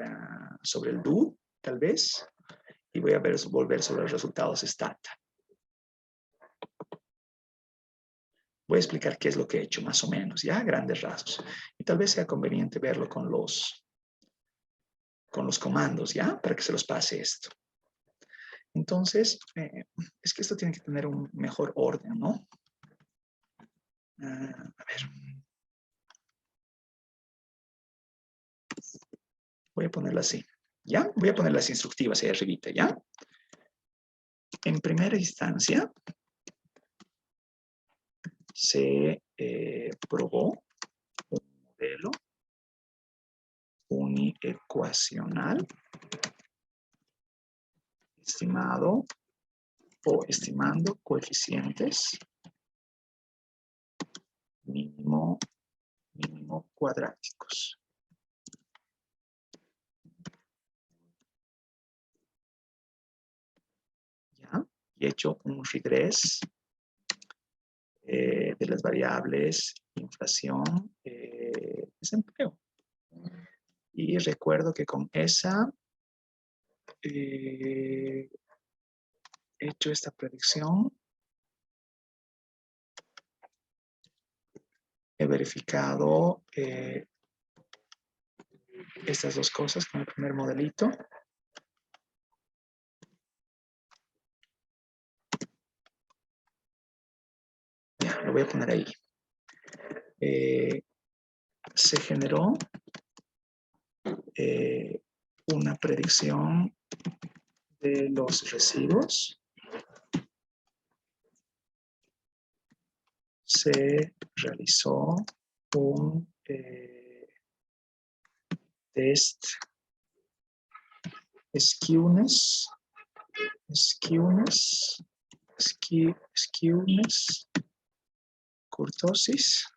do, tal vez, y voy a volver sobre los resultados stat. Voy a explicar qué es lo que he hecho, más o menos, ya, a grandes rasgos. Y tal vez sea conveniente verlo con los comandos, ¿ya? Para que se los pase esto. Entonces, es que esto tiene que tener un mejor orden, ¿no? A ver. Voy a ponerla así, ¿ya? Voy a poner las instructivas ahí arribita, ¿ya? En primera instancia, se probó un modelo uniecuacional estimado o estimando coeficientes mínimo cuadráticos. ¿Ya? Y he hecho un regress de las variables inflación, desempleo. Y recuerdo que con esa he hecho esta predicción. He verificado estas dos cosas con el primer modelito. Ya, lo voy a poner ahí. Se generó una predicción de los residuos. Se realizó un test skewness, kurtosis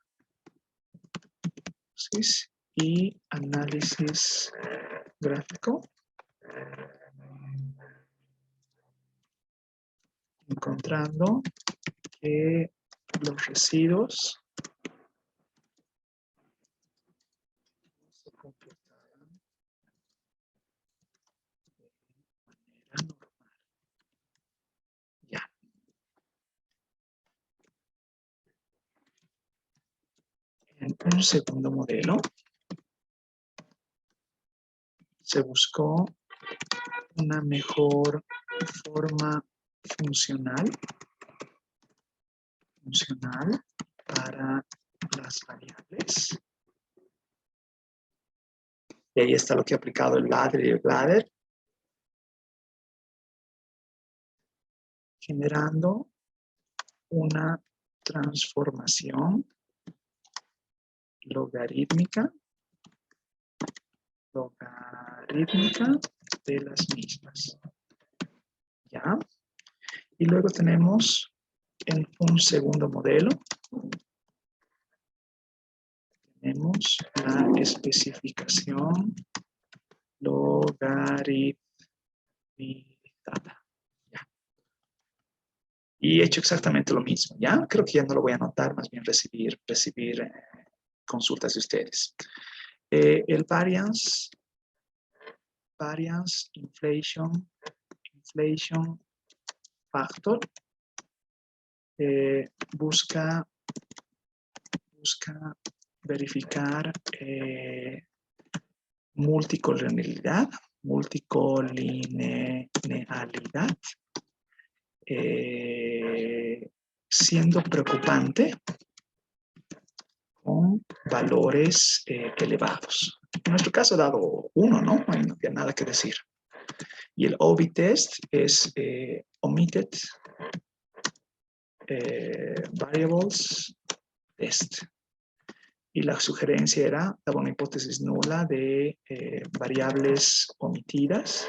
y análisis gráfico, encontrando que los residuos se completaban de manera normal. Ya. En un segundo modelo se buscó una mejor forma funcional para las variables. Y ahí está lo que ha aplicado el ladder y el bladder, generando una transformación logarítmica de las mismas. ¿Ya? Y luego tenemos en un segundo modelo, tenemos la especificación logaritmizada. Ya. Y he hecho exactamente lo mismo, ¿ya? Creo que ya no lo voy a anotar, más bien recibir consultas de ustedes. El variance inflation factor busca verificar multicollinealidad, siendo preocupante con valores elevados. En nuestro caso ha dado 1, ¿no? No había nada que decir. Y el OBI test es omitted variables test. Y la sugerencia era, daba una hipótesis nula de variables omitidas,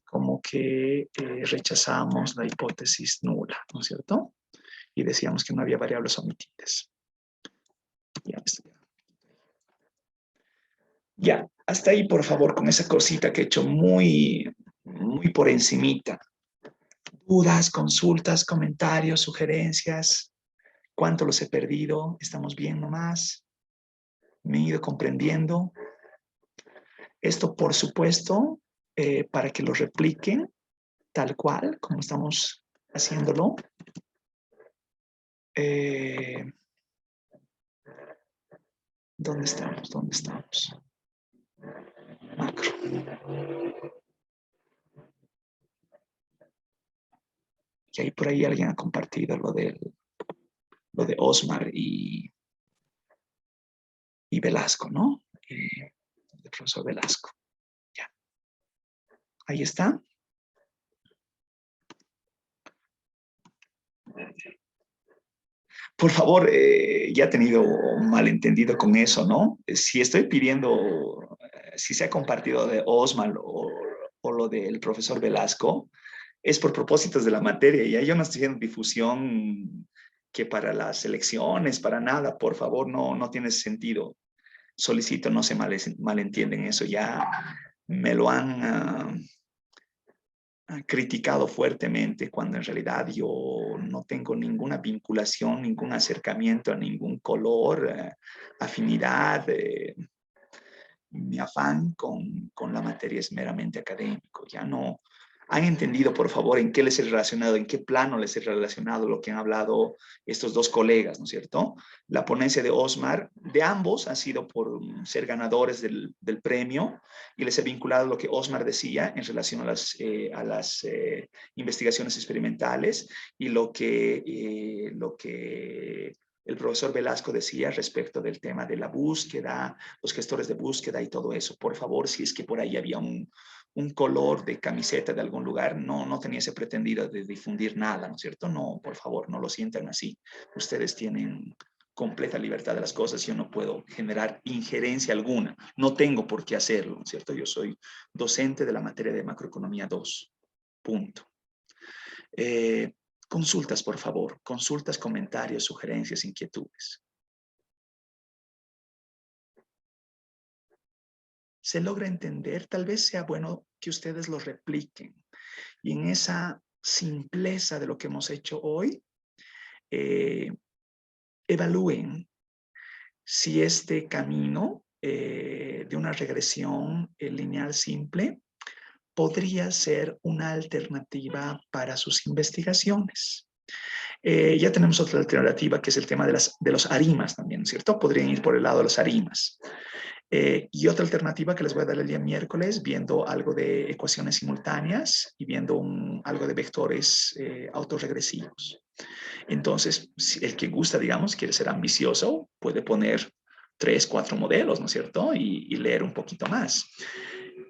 como que rechazamos la hipótesis nula, ¿no es cierto? Y decíamos que no había variables omitidas. Ya, hasta ahí, por favor, con esa cosita que he hecho muy por encimita. Dudas, consultas, comentarios, sugerencias. ¿Cuánto los he perdido? ¿Estamos bien nomás? ¿Me he ido comprendiendo? Esto, por supuesto, para que lo repliquen tal cual, como estamos haciéndolo. ¿Dónde estamos? ¿Dónde estamos? Macro. Y ahí por ahí alguien ha compartido lo de Osmar y Velasco, ¿no? El profesor Velasco. Ya. Ahí está. Por favor, ya he tenido un malentendido con eso, ¿no? Si estoy pidiendo, si se ha compartido de Osmar o lo del profesor Velasco, es por propósitos de la materia. Ya yo no estoy haciendo difusión que para las elecciones, para nada. Por favor, no tiene sentido. Solicito, no se malentienden eso. Ya me lo han criticado fuertemente cuando en realidad yo no tengo ninguna vinculación, ningún acercamiento a ningún color, afinidad. Mi afán con la materia es meramente académico. Ya no han entendido, por favor, en qué les he relacionado, en qué plano les he relacionado lo que han hablado estos dos colegas, ¿no es cierto? La ponencia de Osmar, de ambos, ha sido por ser ganadores del premio, y les he vinculado lo que Osmar decía en relación a las investigaciones experimentales y lo que el profesor Velasco decía respecto del tema de la búsqueda, los gestores de búsqueda y todo eso. Por favor, si es que por ahí había un color de camiseta de algún lugar, no tenía ese pretendido de difundir nada, ¿no es cierto? No, por favor, no lo sientan así. Ustedes tienen completa libertad de las cosas. Yo no puedo generar injerencia alguna. No tengo por qué hacerlo, ¿no es cierto? Yo soy docente de la materia de macroeconomía 2. Punto. Consultas, por favor. Consultas, comentarios, sugerencias, inquietudes. ¿Se logra entender? Tal vez sea bueno que ustedes lo repliquen. Y en esa simpleza de lo que hemos hecho hoy, evalúen si este camino de una regresión lineal simple podría ser una alternativa para sus investigaciones. Ya tenemos otra alternativa que es el tema de los arimas también, ¿cierto? Podrían ir por el lado de los arimas. Y otra alternativa que les voy a dar el día miércoles, viendo algo de ecuaciones simultáneas y viendo algo de vectores autorregresivos. Entonces, si el que gusta, digamos, quiere ser ambicioso, puede poner 3, 4 modelos, ¿no es cierto? Y leer un poquito más.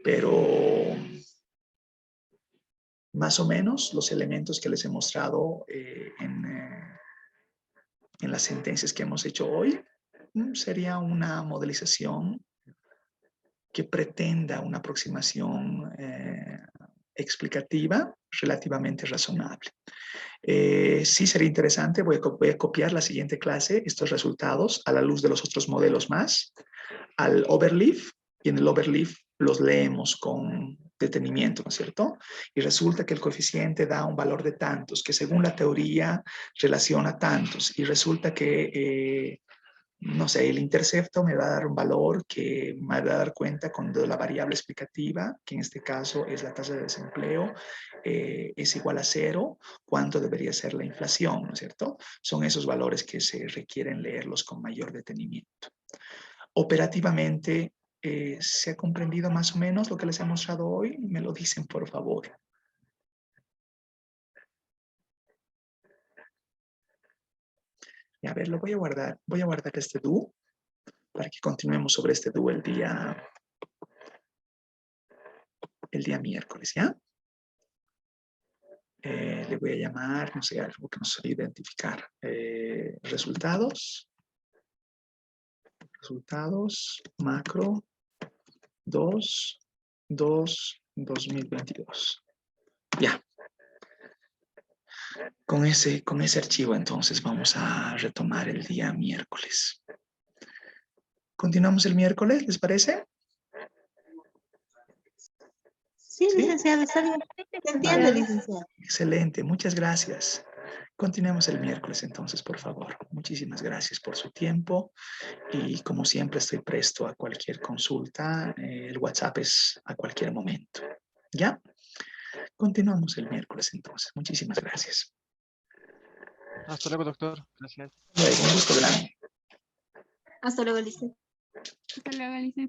Pero más o menos los elementos que les he mostrado en las sentencias que hemos hecho hoy, sería una modelización que pretenda una aproximación explicativa relativamente razonable. Sí sería interesante, voy a copiar la siguiente clase, estos resultados a la luz de los otros modelos más, al overleaf, y en el overleaf los leemos con detenimiento, ¿no es cierto? Y resulta que el coeficiente da un valor de tantos, que según la teoría relaciona tantos, y resulta que, no sé, el intercepto me va a dar un valor que me va a dar cuenta cuando la variable explicativa, que en este caso es la tasa de desempleo, es igual a 0, ¿cuánto debería ser la inflación, ¿no es cierto? Son esos valores que se requieren leerlos con mayor detenimiento. Operativamente, ¿se ha comprendido más o menos lo que les he mostrado hoy? Me lo dicen, por favor. Y a ver, lo voy a guardar. Voy a guardar este do para que continuemos sobre este do el día miércoles, ¿ya? Le voy a llamar, no sé, algo que nos ayude a identificar. Resultados macro 2022. Ya. Con ese archivo entonces vamos a retomar el día miércoles. ¿Continuamos el miércoles, les parece? Sí, licenciado, está bien. Te entiendo, Vale. licenciado. Excelente, muchas gracias. Continuemos el miércoles entonces, por favor. Muchísimas gracias por su tiempo y como siempre estoy presto a cualquier consulta. El WhatsApp es a cualquier momento. ¿Ya? Continuamos el miércoles entonces. Muchísimas gracias. Hasta luego, doctor. Gracias. Luego, un gusto grande. Hasta luego, licenciado. Hasta luego, Alicia.